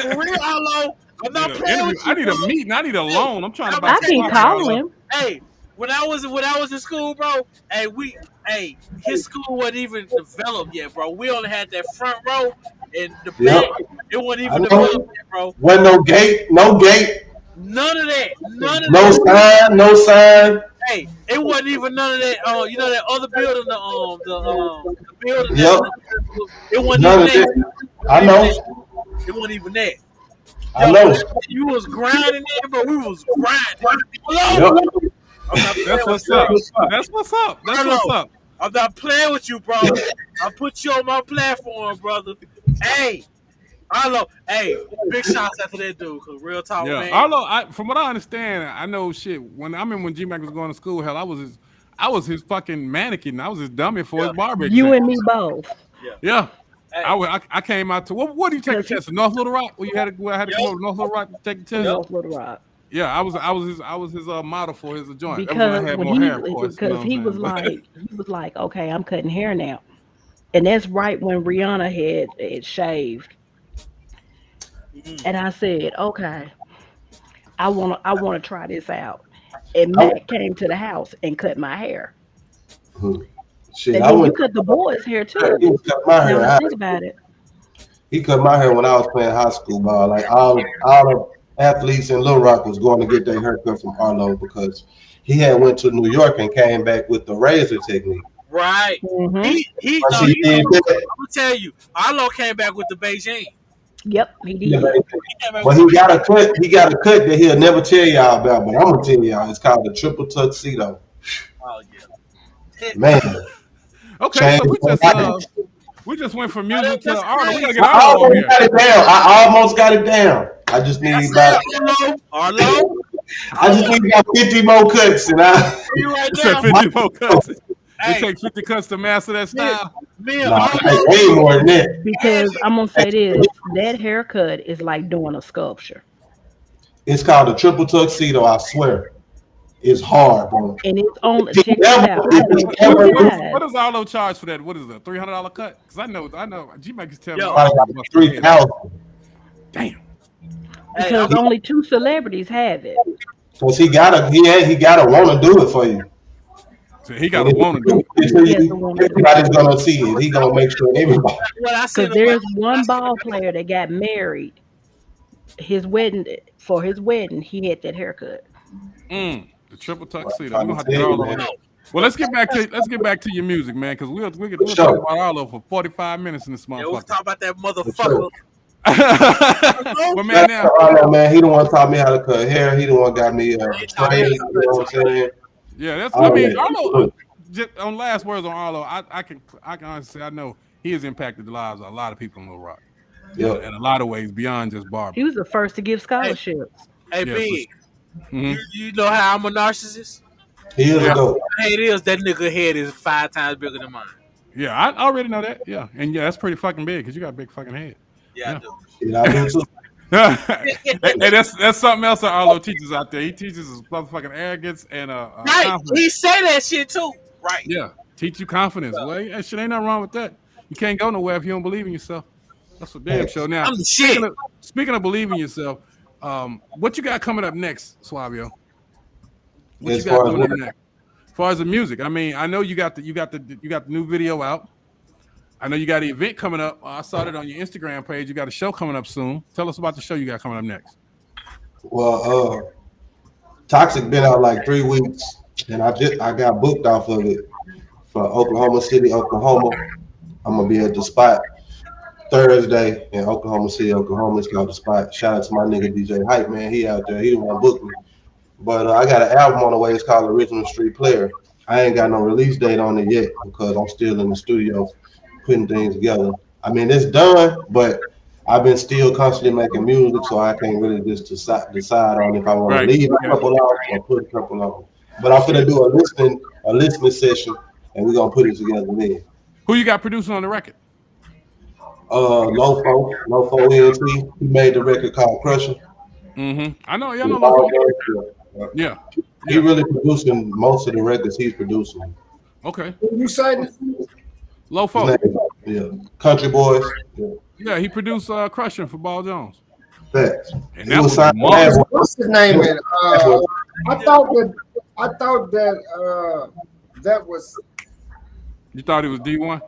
For real, Arlo. I'm Need not an playing interview. with I you, need bro. a meeting. I need a Hey, loan. I'm trying to I'm buy gonna I some tell can you, property, call Arlo. him. hey, when I was in school, bro, hey, his school wasn't even developed yet, bro. We only had that front row and the back. Yep. It wasn't I even the know. building, bro. Wasn't no gate, no gate, None of that. None of no that. sign, no sign. Hey, it wasn't even none of that. You know that other building, the building Yep, it wasn't none even of that. that. I know, It wasn't even that. I Yo, know. you was grinding there, bro. We was grinding. Yep. I'm not playing That's with what's you. up. That's what's up. That's what's up. I'm not playing with you, bro. I put you on my platform, brother. Hey, Arlo. Hey, big shots out to that dude. Cause real talk, Yeah, man. Arlo. From what I understand, I know shit. When G Mac was going to school, hell, I was his fucking mannequin. I was his dummy for his barber You exam. and me both. Yeah. Hey. I came out to what do you take the test? North Little Rock? Where I had to come over to North Little Rock to take the test. North Little Rock. Yeah, I was his model for his joint. Because that was when I had more hair, of course. because he was like, okay, I'm cutting hair now, and that's right when Rihanna had shaved, and I said, okay, I wanna try this out, and Matt came to the house and cut my hair. Shit, And then you cut the boys' hair too. He cut my hair. Now I think about it. He cut my hair when I was playing high school ball. Like all the athletes in Little Rock was going to get their haircut from Arlo because he had went to New York and came back with the razor technique. Right. Mm-hmm. I'm gonna tell you, Arlo came back with the Beijing. Yep, he did. But he got a cut. He got a cut that he'll never tell y'all about. But I'm gonna tell y'all, it's called the triple tuxedo. Oh yeah. Man. Okay, so we just went from music to Arlo. We gotta get I Arlo almost here. got it down. I almost got it down. I just need about Arlo. I just need about 50 more cuts, and I. You right It's at now. 50 more cuts. Hey. It takes 50 cuts to master that style. Nah, way more than that. Because I'm gonna say this: that haircut is like doing a sculpture. It's called a triple tuxedo. I swear, it's hard, bro. And it's on. Check it out. What does Arlo charge for that? What is it? $300 cut? Because I know. G Mac is telling me. Like 3,000. Damn. Because only 2 celebrities have it. Cause he gotta want to do it for you. So he gotta want to do it. Everybody's gonna see it. He gonna make sure everybody. Because there's one ball player that got married. For his wedding, he had that haircut. The triple tuxedo. We're gonna have to get Arlo on that. Well, let's get back to your music, man, because we'll talk about Arlo for 45 minutes in this motherfucker. Yeah, we'll talk about that motherfucker. Well, man, now Arlo, man, he the one taught me how to cut hair. He the one got me trained. You know what I'm saying? Yeah, that's. I mean, Arlo. Just on last words on Arlo, I can honestly say I know he has impacted the lives of a lot of people in Little Rock. Yeah, in a lot of ways beyond just barber. He was the first to give scholarships. Hey, Big, you know how I'm a narcissist? He is a goat. Hey, it is. That nigga head is 5 times bigger than mine. Yeah, I already know that. Yeah, and yeah, that's pretty fucking big because you got a big fucking head. Yeah, I do. Yeah, I do too. Hey, that's something else that Arlo teaches out there. He teaches us motherfucking arrogance and right. Confidence. He say that shit too. Right. Yeah, teach you confidence. Well, that shit ain't nothing wrong with that. You can't go nowhere if you don't believe in yourself. That's a damn show. Now, I'm the shit. Speaking of believing yourself, what you got coming up next, Suavio? What you got coming up next? As far as the music, I mean, I know you got the new video out. I know you got an event coming up. I saw it on your Instagram page. You got a show coming up soon. Tell us about the show you got coming up next. Well, Toxic been out like 3 weeks, and I got booked off of it for Oklahoma City, Oklahoma. I'm gonna be at the spot Thursday in Oklahoma City, Oklahoma. It's called the spot. Shout out to my nigga DJ Hype, man. He out there. He the one booked me. But I got an album on the way. It's called Original Street Player. I ain't got no release date on it yet because I'm still in the studio putting things together. I mean, it's done, but I've been still constantly making music, so I can't really just decide on if I want to leave a couple off or put a couple on. But I'm gonna do a listening session, and we're gonna put it together then. Who you got producing on the record? Lofo ENT. He made the record called Crusher. I know, y'all know Lofo. Yeah. He really producing most of the records he's producing. Okay. You saying Lofo. Yeah. Country Boys. Yeah, he produced Crushing for Ball Jones. Facts. And that was what's his name? I thought that that was. You thought it was D1?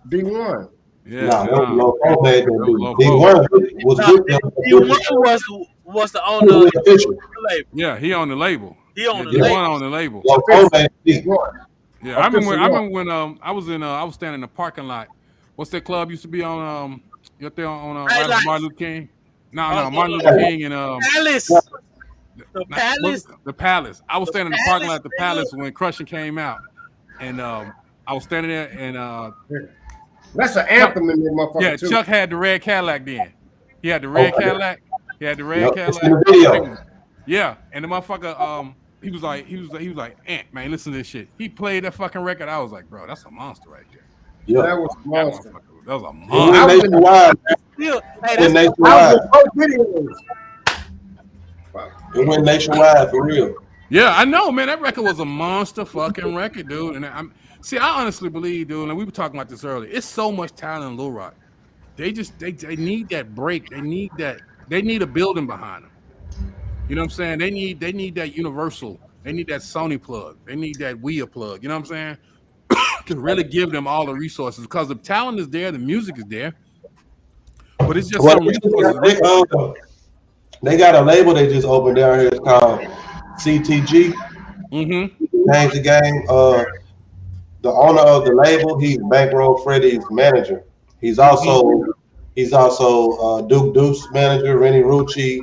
D1. Yeah, Nah, that was Loco made That that was beat. D1 Loco. was Nah, with them. D1 was the He owner of was the official. label. Yeah, he on the label. He on Yeah, the D1 label. on the label. Loco made the beat. Yeah, I remember when I was standing in the parking lot. What's that club used to be on you up there on right off Martin Luther King? No, Martin Luther King and Palace. The Palace. the Palace. I was The standing in the parking lot Palace, at the Palace when Crushing came out. And I was standing there and That's an Chuck, anthem in that motherfucker too. Chuck had the red Cadillac then. He had the red Cadillac. He had the red It's Cadillac. in the video. Yeah, and the motherfucker, he was like, Ant, man, listen to this shit. He played that fucking record. I was like, bro, that's a monster right there. Yeah. That was a monster. That was a It monster. went nationwide. Hey, It went that's nationwide. Wow. It went nationwide for real. Yeah, I know, man. That record was a monster fucking record, dude. And I honestly believe, dude, and we were talking about this earlier. It's so much talent in Lil Rock. They need that break. They need a building behind them. You know what I'm saying? They need that Universal. They need that Sony plug. They need that Wea plug. You know what I'm saying? To really give them all the resources, because the talent is there, the music is there, but it's just some resources. They got a label they just opened down here. It's called CTG. Change the game. The owner of the label, he's Bankroll Freddie's manager. He's also Duke Deuce manager, Rennie Rucci,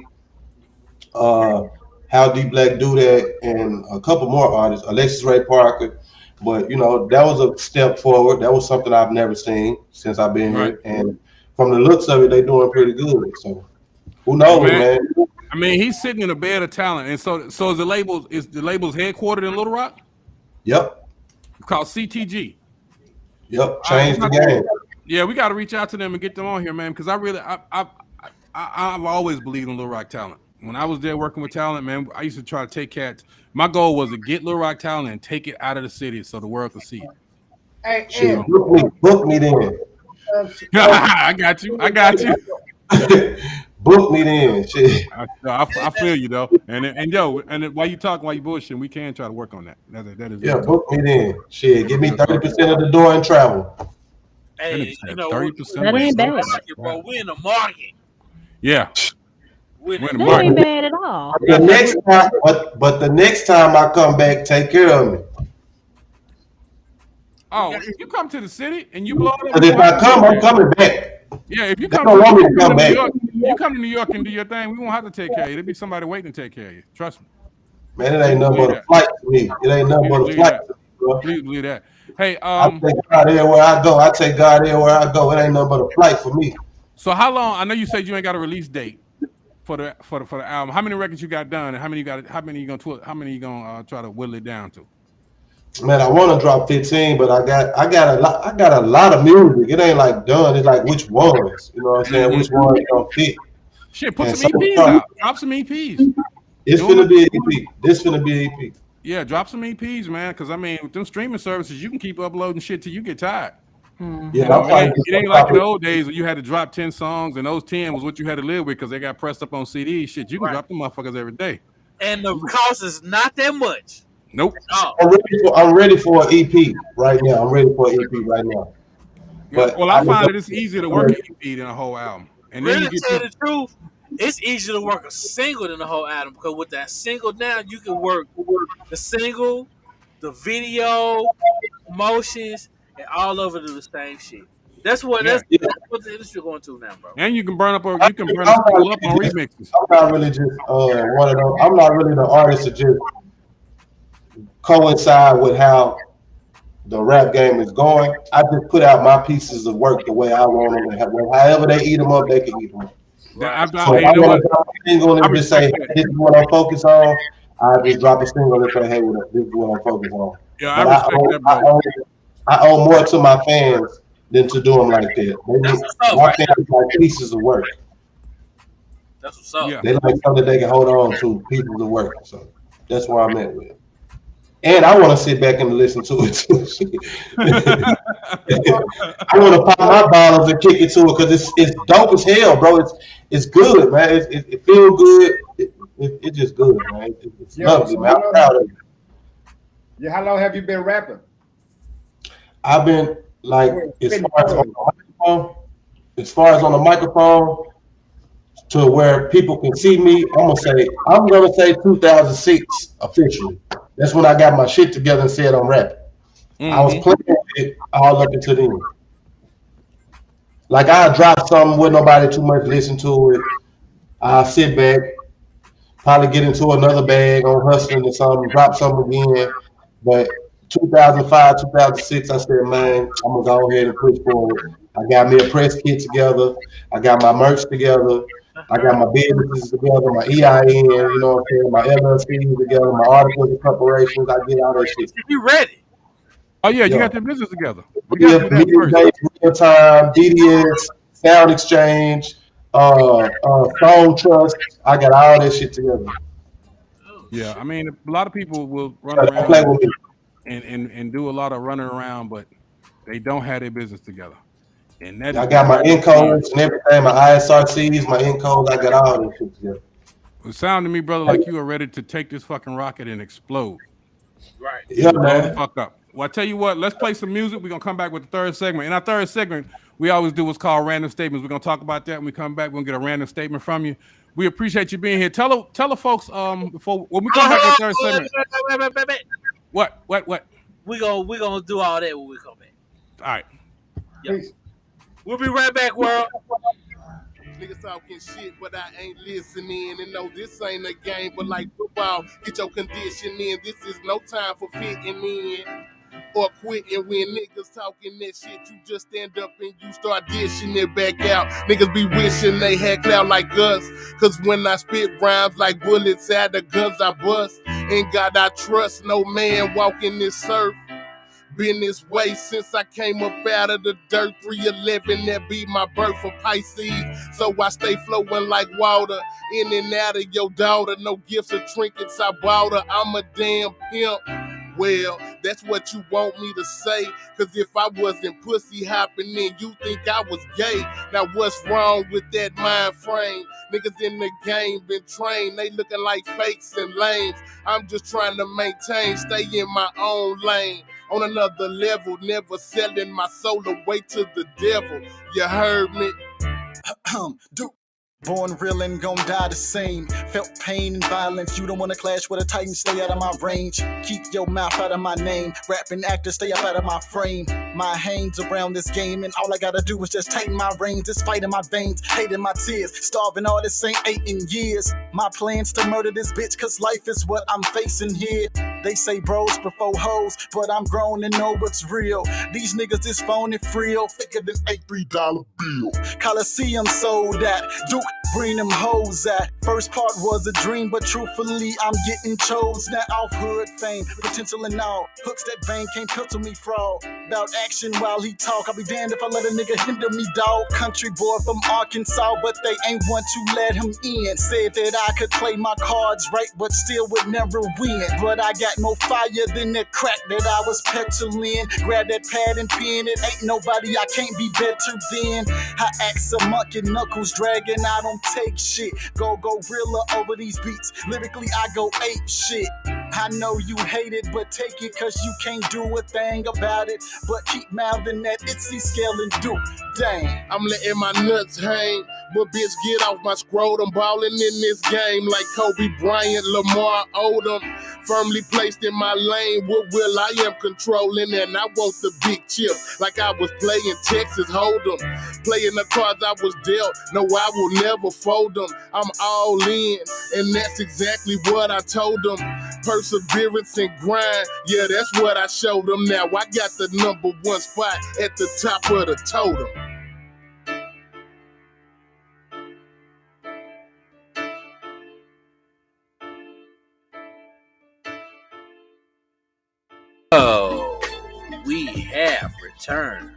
How D Black Do That, and a couple more artists, Alexis Ray Parker. But you know, that was a step forward. That was something I've never seen since I've been here. And from the looks of it, they're doing pretty good. So who knows, man? I mean, he's sitting in a bed of talent. And so is the label's headquartered in Little Rock? Yep. It's called CTG. Yep. Change the game. Yeah, we got to reach out to them and get them on here, man. Because I've always believed in Little Rock talent. When I was there working with talent, man, I used to try to take cats. My goal was to get Little Rock talent and take it out of the city so the world could see it. Hey, shit, book me then. I got you. Book me then. Shit. I feel you though. And while you talking, while you bullshitting, we can try to work on that. That is book me then. Shit, give me 30% of the door and travel. Hey, 30%. That ain't bad. Bro, we in the market. Yeah. That ain't bad at all. But the next time I come back, take care of me. Oh, if you come to the city and you blow up, but if I come, I'm coming back. Yeah, if you They come, don't want me to come back. You come to New York and do your thing, we won't have to take care of you. There'll be somebody waiting to take care of you. Trust me. Man, it ain't nothing but a flight for me. It ain't nothing but a flight for me, bro. Please believe that. Hey, I take God everywhere I go. I take God everywhere I go. It ain't nothing but a flight for me. So how long? I know you said you ain't got a release date for the album. How many records you got done, and how many you gonna try to whittle it down to? Man, I want to drop 15, but I got a lot of music. It ain't like done. It's like which ones, you know what I'm saying? Which ones don't fit. Shit, put some EPs out. Drop some EPs. It's gonna be an EP. This gonna be an EP. Yeah, drop some EPs, man. Because I mean, with them streaming services, you can keep uploading shit till you get tired. Yeah, it ain't like in the old days where you had to drop 10 songs, and those 10 was what you had to live with because they got pressed up on CDs. Shit, you can drop them motherfuckers every day. And the cost is not that much. Nope. Oh. I'm ready for an EP right now. I'm ready for an EP right now. But I find that it's easier to work an EP than a whole album. And really, then you tell the truth, it's easier to work a single than the whole album, because with that single down, you can work the single, the video, promotions, and all over to the same shit. That's what the industry going to now, bro. And you can burn up on remixes. I'm not really just one of those. I'm not really the artist to just coincide with how the rap game is going. I just put out my pieces of work the way I want them to have. However they eat them up, they can eat them up. Right. So if I want to drop a single and just say, this is what I'm focused on, I just drop a single and say, hey, this is what I'm focused on. Yeah, I respect that, bro. I owe more to my fans than to do them like that. My fans like pieces of work. That's what's up. Yeah. They like something they can hold on to, pieces of work. So that's where I'm at with it. And I want to sit back and listen to it too. I want to pop my bottles and kick it to it because it's dope as hell, bro. It's good, man. It feels good. It's just good, man. It's lovely, man. I'm proud of it. Yeah, how long have you been rapping? I've been like as far as far as on the microphone, to where people can see me, I'm gonna say 2006 officially. That's when I got my shit together and said I'm rapping. I was playing with it all up until then. Like I drop something with nobody too much listen to it. I sit back, probably get into another bag on hustling or something, drop something again. But 2005, 2006, I said, man, I'm gonna go ahead and push forward. I got me a press kit together. I got my merch together. I got my businesses together, my EIN, you know what I'm saying, my LLCs together, my articles of corporations. I get all that shit. You ready? Oh yeah, you Yeah. got the business together. We got to do that first. Real time, DDS, Sound Exchange, Phone Trust. I got all that shit together. Yeah, I mean, a lot of people will run Don't play around with me. and do a lot of running around, but they don't have their business together. And that I is got my the encodes and everything, my ISRCs, my encodes. I got all that shit together. It sounded to me, brother, like you are ready to take this fucking rocket and explode. Right. Yeah, Blow the man. fuck up. Well, I tell you what, let's play some music. We're gonna come back with the third segment. In our third segment, we always do what's called random statements. We're gonna talk about that when we come back. We're gonna get a random statement from you. We appreciate you being here. Tell the folks before when we come back with the third segment. Wait. What? We gonna do all that when we come back. All right. Yep. We'll be right back, world. Niggas talking shit, but I ain't listening. And no, this ain't a game, but like football, get your condition in. This is no time for fitting in or quitting. When niggas talking that shit, you just stand up and you start dishing it back out. Niggas be wishing they had clout like us. Cause when I spit rhymes like bullets out the guns I bust. And God I trust, no man walking this earth. Been this way since I came up out of the dirt. 311, that be my birth for Pisces. So I stay flowing like water, in and out of your daughter. No gifts or trinkets, I bought her. I'm a damn pimp. Well, that's what you want me to say. Cause if I wasn't pussy hopping, then you think I was gay. Now what's wrong with that mind frame? Niggas in the game been trained. They looking like fakes and lames. I'm just trying to maintain, stay in my own lane. On another level, never selling my soul away to the devil. You heard me? Dude. Born real and gon' die the same. Felt pain and violence. You don't wanna clash with a titan, stay out of my range. Keep your mouth out of my name. Rapping actors, stay up out of my frame. My hands around this game, and all I gotta do is just tighten my reins. This fight in my veins, hate in my tears. Starving all this ain't 8 in years. My plans to murder this bitch, cause life is what I'm facing here. They say bros before hoes, but I'm grown and know what's real. These niggas is phony frill, thicker than a $3 bill. Coliseum sold that. Duke bring them hoes at. First part was a dream, but truthfully, I'm getting chose. Now off hood fame, potential and all. Hooks that bang can't pencil me fraud. About action while he talk, I'll be damned if I let a nigga hinder me, dog. Country boy from Arkansas, but they ain't want to let him in. Said that I could play my cards right, but still would never win. But I got more fire than that crack that I was peddling. Grab that pad and pen, it ain't nobody, I can't be better than. I act a monkey, knuckles dragging, I don't take shit. Go gorilla over these beats. Lyrically, I go ape shit. I know you hate it, but take it cause you can't do a thing about it. But keep mouthing that itsy scale and do. Dang. I'm letting my nuts hang, but bitch get off my scrotum. Ballin' in this game like Kobe Bryant, Lamar Odom. Firmly placed in my lane, what will I am controlling, and I want the big chip like I was playing Texas Hold'em. Playing the cards I was dealt, no I will never fold them. I'm all in, and that's exactly what I told them. Perseverance and grind, yeah, that's what I showed them. Now I got the #1 spot at the top of the totem. Oh, we have returned.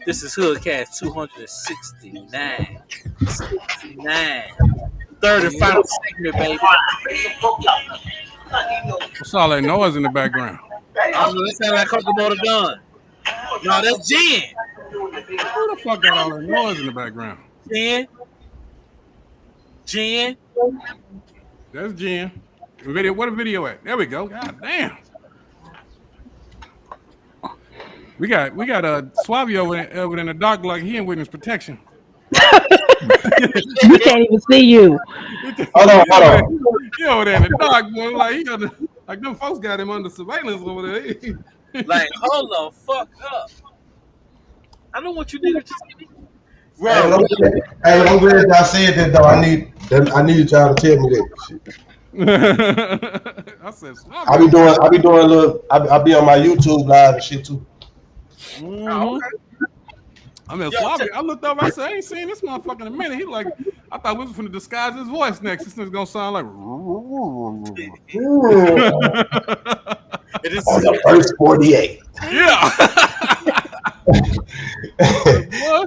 This is HoodCast 269. 69. Third and final segment, baby. What's all that noise in the background? That sound like Kokomo the Gun. No, that's Jen. Who the fuck got all that noise in the background? Jen. That's Jen. Video. What a video at? There we go. God damn. We got Suavio over in the dark like he in witness protection. You can't even see you. Hold on. He over there in the dark, boy. Like he got like them folks got him under surveillance over there. Like, hold the fuck up. I don't want you niggas just Hey, I'm glad y'all said that though. I need y'all to tell me that shit. I said, I be doing a little. I be on my YouTube live and shit too. Oh, okay. I mean, Suavio, I looked over. I said, I ain't seen this motherfucker in a minute. He like, I thought we was finna disguise his voice next. This nigga's gonna sound like. It is on the first 48. Yeah.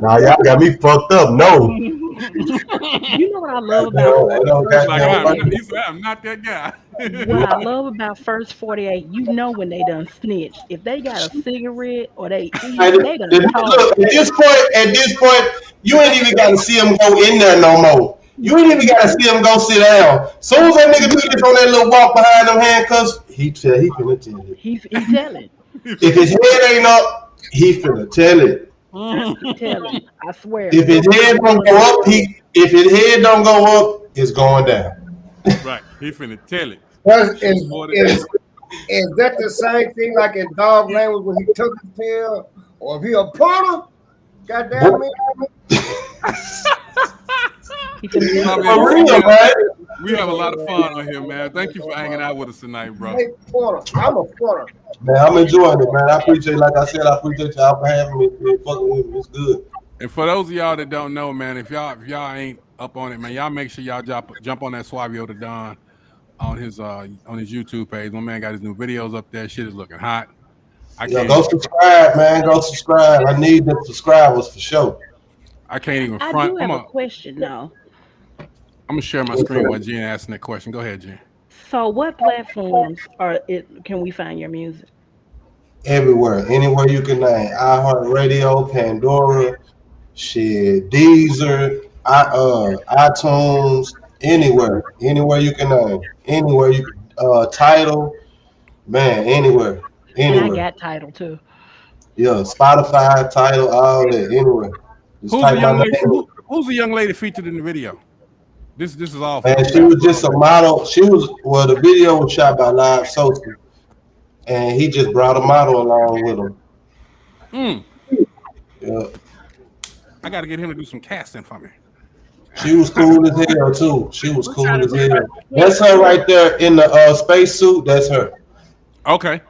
Nah, y'all got me fucked up. No. You know what I love about I'm not that guy. What I love about First 48, you know when they done snitched. If they got a cigarette or they eat, they done talk. Look, at this point, you ain't even got to see them go in there no more. You ain't even got to see them go sit down. Soon as that nigga do this on that little walk behind them handcuffs, he finna tell it. He telling. If his head ain't up, he finna tell it. He telling. I swear. If his head don't go up, it's going down. Right, he finna tell it. Is that the same thing like in dog language when he took his pill? Or if he a porter? Goddamn me. We have a lot of fun on here, man. Thank you for hanging out with us tonight, bro. Hey, porter. I'm a porter. Man, I'm enjoying it, man. I appreciate y'all for having me. Fucking with me. It's good. And for those of y'all that don't know, man, if y'all ain't up on it, man, y'all make sure y'all jump on that Suavio Da Don on his YouTube page. My man got his new videos up there. Shit is looking hot. Go subscribe, man. Go subscribe. I need the subscribers for sure. I can't even front. I do have a question now. I'm gonna share my screen while Jen asking that question. Go ahead, Jen. So, what platforms can we find your music? Everywhere, anywhere you can name. iHeartRadio, Pandora, shit, Deezer, iTunes, anywhere you can name. Anywhere you can, Tidal, man, anywhere. And I got Tidal too. Yeah, Spotify, Tidal, all that, anywhere. Who's the young lady featured in the video? This is all. Man, she was just a model. The video was shot by Live Social, and he just brought a model along with him. Yeah. I got to get him to do some casting for me. She was cool as hell too. She was cool as hell. That's her right there in the space suit. That's her. Okay.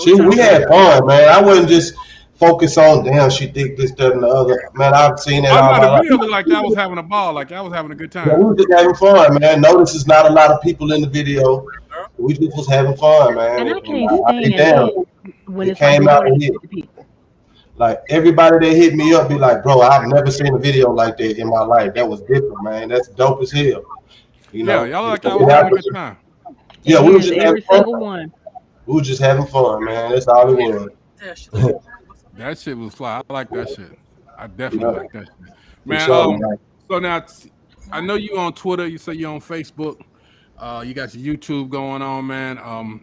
We had fun, man. I wasn't just focus on she think this, that, and the other. Man, I've seen it all my life. The video looked like I was having a ball, like I was having a good time. Yeah, we were just having fun, man. Notice it's not a lot of people in the video. We just was having fun, man. And I can't stand when it came out and hit people. Like everybody that hit me up be like, bro, I've never seen a video like that in my life. That was different, man. That's dope as hell. You know? Yeah, y'all like I was having a good time. Yeah, we were just every single one. We were just having fun, man. That's all it was. That shit was fly. I like that shit. I definitely like that shit. Man, so now I know you on Twitter. You say you're on Facebook. You got your YouTube going on, man.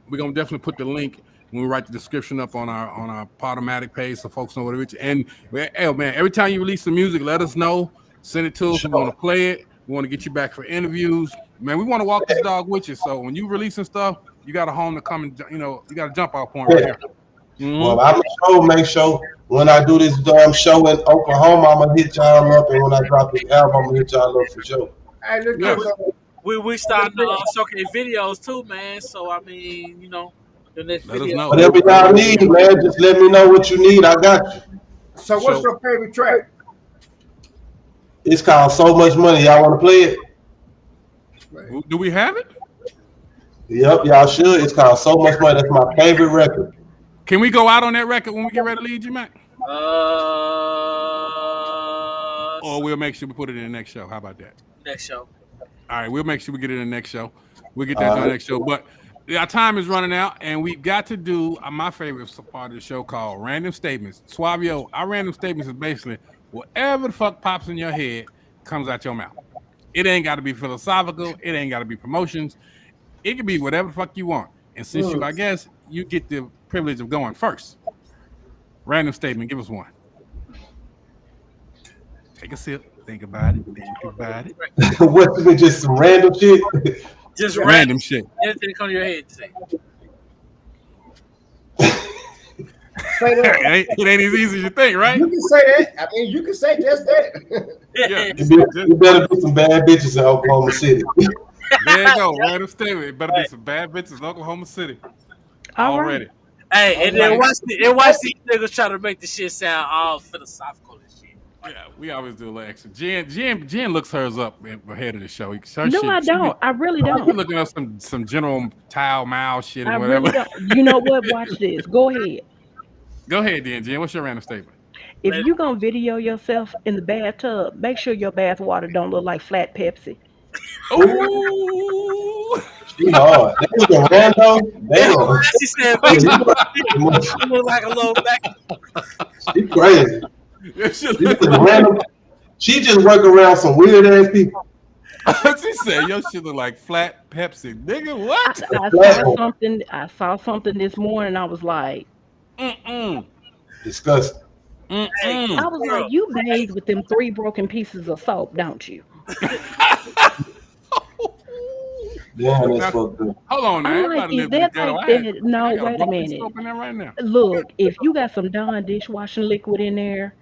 We're gonna definitely put the link when we write the description up on our Podomatic page so folks know what it is. And hey, man, every time you release some music, let us know. Send it to us. We want to play it. We want to get you back for interviews. Man, we want to walk this dog with you. So when you releasing stuff, you got a home to come and you got a jump off point right here. Mm-hmm. Well, I'm gonna make sure when I do this damn show in Oklahoma, I'm gonna hit y'all up, and when I drop this album, I'm gonna hit y'all up for sure. Hey, look, we starting to showcase videos too, man. So I mean, the next video. Whatever y'all need, man, just let me know what you need. I got you. So what's your favorite track? It's called So Much Money. Y'all want to play it? Do we have it? Yep, y'all should. It's called So Much Money. That's my favorite record. Can we go out on that record when we get ready to leave you, Mac? Or we'll make sure we put it in the next show. How about that? Next show. All right, we'll make sure we get it in the next show. We'll get that done next show. But our time is running out, and we've got to do my favorite part of the show called Random Statements. Suavio, our random statements is basically whatever the fuck pops in your head comes out your mouth. It ain't got to be philosophical. It ain't got to be promotions. It can be whatever the fuck you want. And since I guess you get the privilege of going first. Random statement. Give us one. Take a sip. Think about it. What's it? Just some random shit. Just random shit. Anything come to your head today. It ain't as easy as you think, right? You can say that. I mean, you can say just that. Yeah. You better be some bad bitches in Oklahoma City. There you go. Random statement. It better be some bad bitches in Oklahoma City. Already. Right. Hey, and then watch these niggas try to make the shit sound all philosophical and shit. Yeah, we always do a little extra. Jen looks hers up ahead of the show. I don't. I really don't. We're looking up some general tile mile shit and whatever. Really don't. You know what? Watch this. Go ahead. Go ahead, then, Jen. What's your random statement? If you're gonna video yourself in the bathtub, make sure your bath water don't look like flat Pepsi. Oh, she hard. That was a random. Damn. She said, "You look like a little back." She crazy. Random. She just work around some weird ass people. She said, "Your shit look like flat Pepsi, nigga." What? I saw something this morning. I was like, disgusting. I was like, you bathe with them 3 broken pieces of soap, don't you? Damn, that's fucked up. Hold on, man. Like, is that like that? No, wait a minute. Right now. Look, if you got some Dawn dishwashing liquid in there,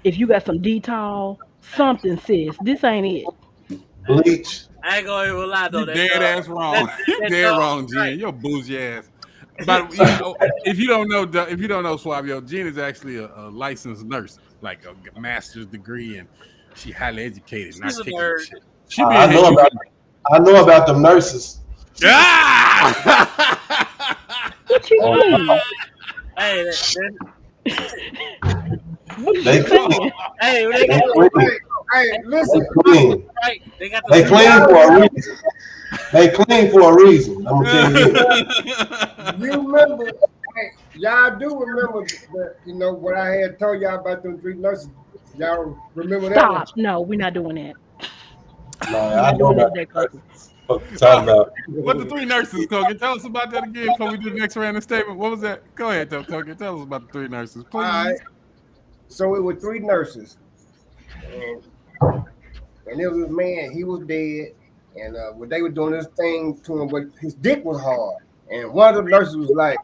if you got some Dettol, something, sis. This ain't it. Bleach. I ain't gonna even lie though. Dead ass wrong. Dead wrong, Jen. You're bougie ass. But if you don't know Suavio, Jen is actually a licensed nurse, like a master's degree, and she highly educated. She's a nerd. I know about them nurses. What you mean? Hey, they clean. Hey, listen. They clean for a reason. They clean for a reason. I'm gonna tell you. You remember? Y'all do remember that? What I had told y'all about them 3 nurses. Y'all remember that? Stop! No, we're not doing that. No, I know about that. What the 3 nurses, Token? Tell us about that again before we do the next random statement. What was that? Go ahead, Token. Tell us about the 3 nurses, please. All right. So it was 3 nurses, and it was a man. He was dead, and when they were doing this thing to him, but his dick was hard, and one of the nurses was like,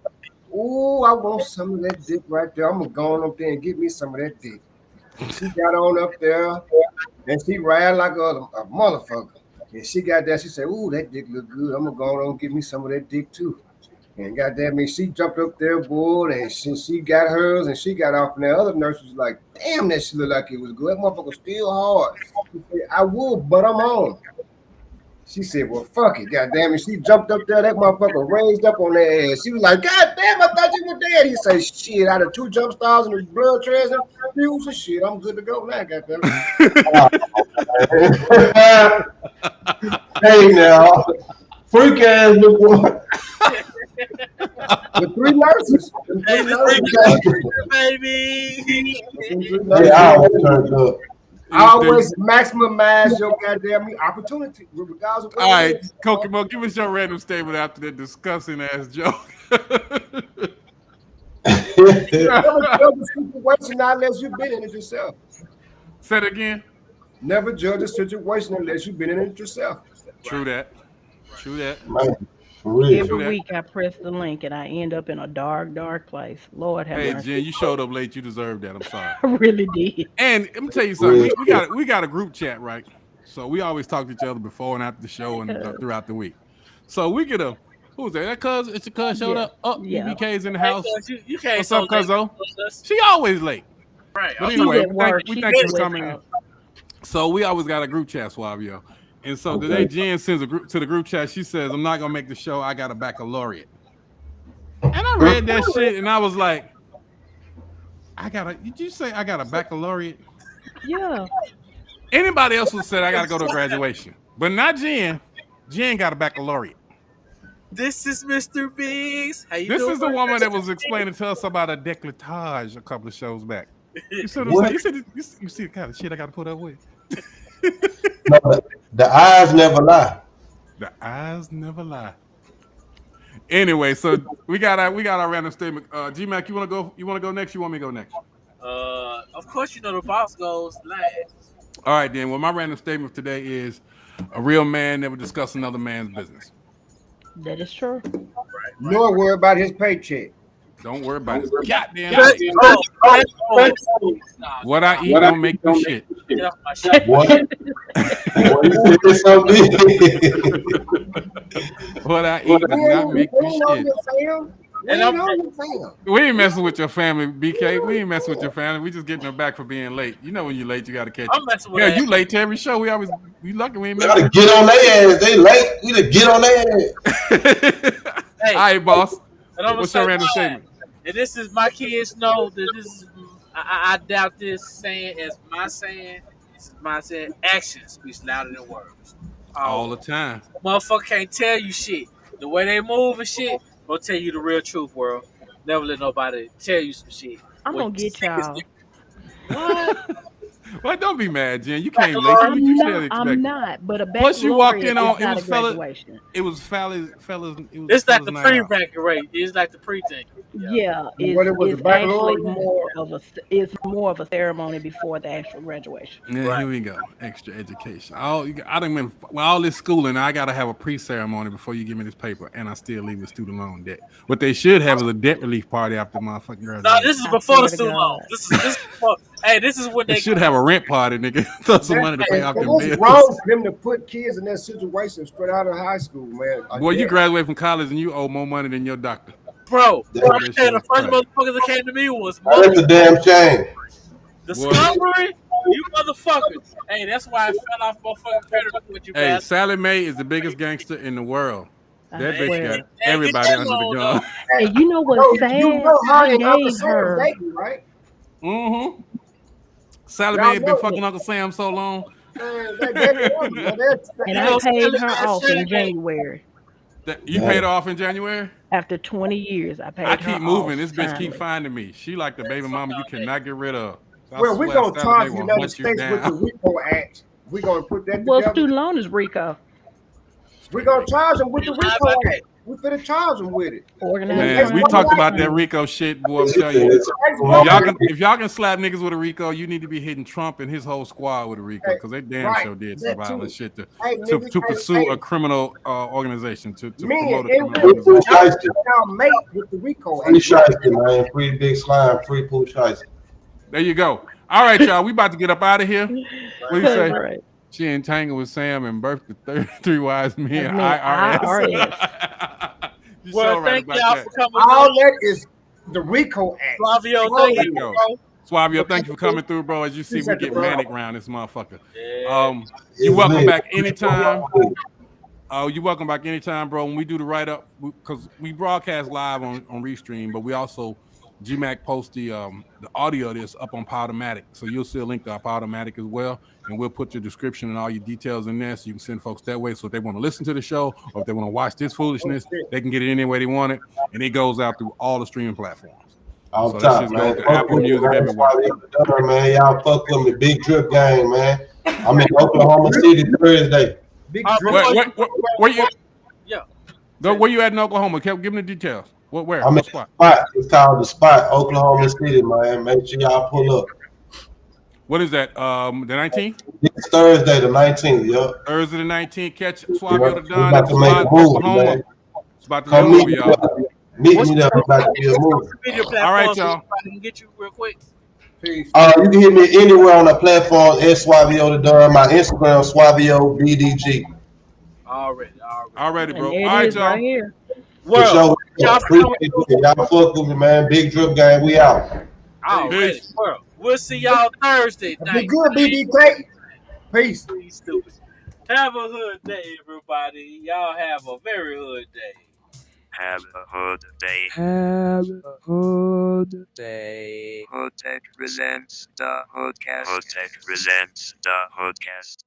"Ooh, I want some of that dick right there. I'm gonna go on up there and get me some of that dick." She got on up there, and she ran like a motherfucker. And she got there. She said, "Ooh, that dick look good. I'm gonna go on and get me some of that dick too." And goddamn me, she jumped up there, bored, and she got hers, and she got off. And the other nurse was like, "Damn, that shit look like it was good. That motherfucker still hard." She said, "I would, but I'm on." She said, "Well, fuck it, goddamn it." She jumped up there. That motherfucker raised up on their ass. She was like, "Goddamn, I thought you were dead." He said, "Shit, out of 2 jump stars and the blood transfusion, shit, I'm good to go now, goddamn it." Hey now, freak ass look what? The 3 nurses. Baby. I always turned up. I always maximize your goddamn opportunity. Regardless of all right, Kokomo, give us your random statement after that disgusting ass joke. Never judge a situation unless you've been in it yourself. Say it again. Never judge a situation unless you've been in it yourself. True that. Man, Every week I press the link and I end up in a dark, dark place. Lord have mercy. Hey, Jen, you showed up late. You deserve that. I'm sorry. I really did. And let me tell you something. We got a group chat, right? So we always talk to each other before and after the show and throughout the week. So we get a who's that? That cuz? It's your cuz showed up. Oh, BBK's in the house. You can't. What's up, cuzzo? She always late. Right. But anyway, we thank you for coming in. So we always got a group chat, Suavio. And so today Jen sends to the group chat. She says, "I'm not gonna make the show. I got a baccalaureate." And I read that shit and I was like, did you say I got a baccalaureate? Yeah. Anybody else would say I gotta go to graduation. But not Jen. Jen got a baccalaureate. This is Mr. Biggs. How you this doing? Is the woman that was explaining to us about a décolletage a couple of shows back. You see the kind of shit I gotta put up with. No, the eyes never lie. The eyes never lie. Anyway, so we got our random statement. G Mac, you wanna go? You wanna go next? You want me to go next? Of course, you know the boss goes last. All right, then. Well, my random statement today is: a real man never discuss another man's business. That is true. Nor worry about his paycheck. Don't worry about his goddamn Let's thing. go. What I eat don't make me shit. Get off my shit. What? What you said something? What I eat does not make me shit. And I'm We ain't messing with your family, BK. We ain't messing with your family. We just getting them back for being late. You know when you're late, you got to catch I'm it. messing with Yeah, that. you late to every show. We lucky we ain't We gotta messing get on their ass. They late. We to get on their ass. with Hey, All right, boss. and I'm gonna What's say your random mine. statement? And this is my kids know that this is. I doubt this saying as my saying. This is my saying. Actions speaks louder than words. All the time. Motherfucker can't tell you shit. The way they move and shit, gonna tell you the real truth, world. Never let nobody tell you some shit. I'm What gonna you get think is y'all. what? Well, don't be mad, Jen. You came late. What you still I'm expecting? not. But a Plus, you walked baccalaureate in is on not a graduation. It was fellas. It was It's like fellas the night out. pre-bracket. It's like the pre-thing. Yeah. Yeah, What it was, it's a actually baccalaureate? it's more of a ceremony before the actual graduation. Yeah, Right. here we go. Extra education. I done been well, all this schooling. I gotta have a pre-ceremony before you give me this paper, and I still leave with student loan debt. What they should have is a debt relief party after my fucking No, graduation. this is I before the swear to student loan. God. This is before. Hey, this is when They they should have a rent party, nigga. Throw some money to pay And off it's them bills. wrong for them to put kids in that situation straight out of high school, man. Boy, you Yeah. graduate from college and you owe more money than your doctor. bro. That- Bro, That hey, shit the is first crazy. motherfuckers that came to me was That's a damn shame. Discovery. You motherfuckers. Hey, that's why I fell off motherfucking credit with you Hey, guys. Sally Mae is the biggest gangster in the world. I That bitch swear. got everybody under the gun. And you know what's No, you sad? know how I and Uncle gave Sam her. dating, right? Mm-hmm. Sally Y'all Mae been know fucking Uncle Sam so long. man, they together, man. And You I know, paid Sally her Mae, off Sally in Mae. January. That you paid her off in January? After 20 years, I I paid her keep moving. off This bitch keep finally. finding me. She like the baby mama you cannot get rid of. So I Well, we're swear gonna Sally Mae charge the will United hunt you States with the down. RICO Act. We're gonna put that Well, together. student loan is RICO. We're gonna charge them with the How RICO about that? Act. We're gonna charge them with it. Organized Man, we crime talked is about that crime. Rico shit, boy. I'm telling you. If y'all can slap niggas with a Rico, you need to be hitting Trump and his whole squad with a Rico because they damn Right, sure did some that too. violent shit to Hey, to, niggas, to pursue hey, a criminal organization to men, promote a it criminal will. organization. Y'all mate with the RICO Free Act. shiesty, man. Free big slime. Free pool shiesty. There you go. All right, y'all. We about to get up out of here. What do you say? Right. She entangled with Sam and birthed the 33 wise men. Men, IRS. You Well, so right thank about y'all that. for coming. All that is the RICO Act. Suavio, There thank you you, go. bro. Suavio, thank you for coming through, bro. As you see, we Appreciate get it, bro. manic around this motherfucker. Yeah. You It's welcome lit. back anytime. You welcome back anytime, bro. When we do the write up, because we broadcast live on Restream, but we also GMAC post the audio of this up on Podomatic, so you'll see a link to our Podomatic as well, and we'll put your description and all your details in there, so you can send folks that way. So if they want to listen to the show or if they want to watch this foolishness, they can get it any way they want it, and it goes out through all the streaming platforms. Off So that top, shit man. goes to Fuck Apple with me, Music, man. everywhere. Suavio Da Don, man. Y'all fuck with me. Big drip game, man. I'm in Oklahoma City Thursday. Big All right, drip. Where you? Yeah. Go where you at in Oklahoma? Give me the details. Where? I'm What in spot? spot. It's called the Spot, Oklahoma City, man. Make sure y'all pull up. What is that? The 19th? It's Thursday, the 19th. Yup. Thursday the 19th. Catch We Suavio Da Don about at the to make spot, a movie, Oklahoma. man. It's about to be a Come meet movie, me y'all. there. Meet me there. It's about to be a movie. Video All right, platform so y'all. everybody can get you real quick. Peace. You can hit me anywhere on the platform at Suavio Da Don. My Instagram, Suavio BDG. Already, And bro. there All it right, is y'all. right here. For Well, sure. y'all Appreciate it. Y'all fuck with me, man. Big drip game. We out. already. Peace. Well, we'll see y'all Thursday Be night. good, BBK. Peace. Please, stupid. Have a hood day, everybody. Y'all have a very hood day. Have a hood day. Have a good day. HoodTech presents the HoodCast. HoodTech presents the HoodCast.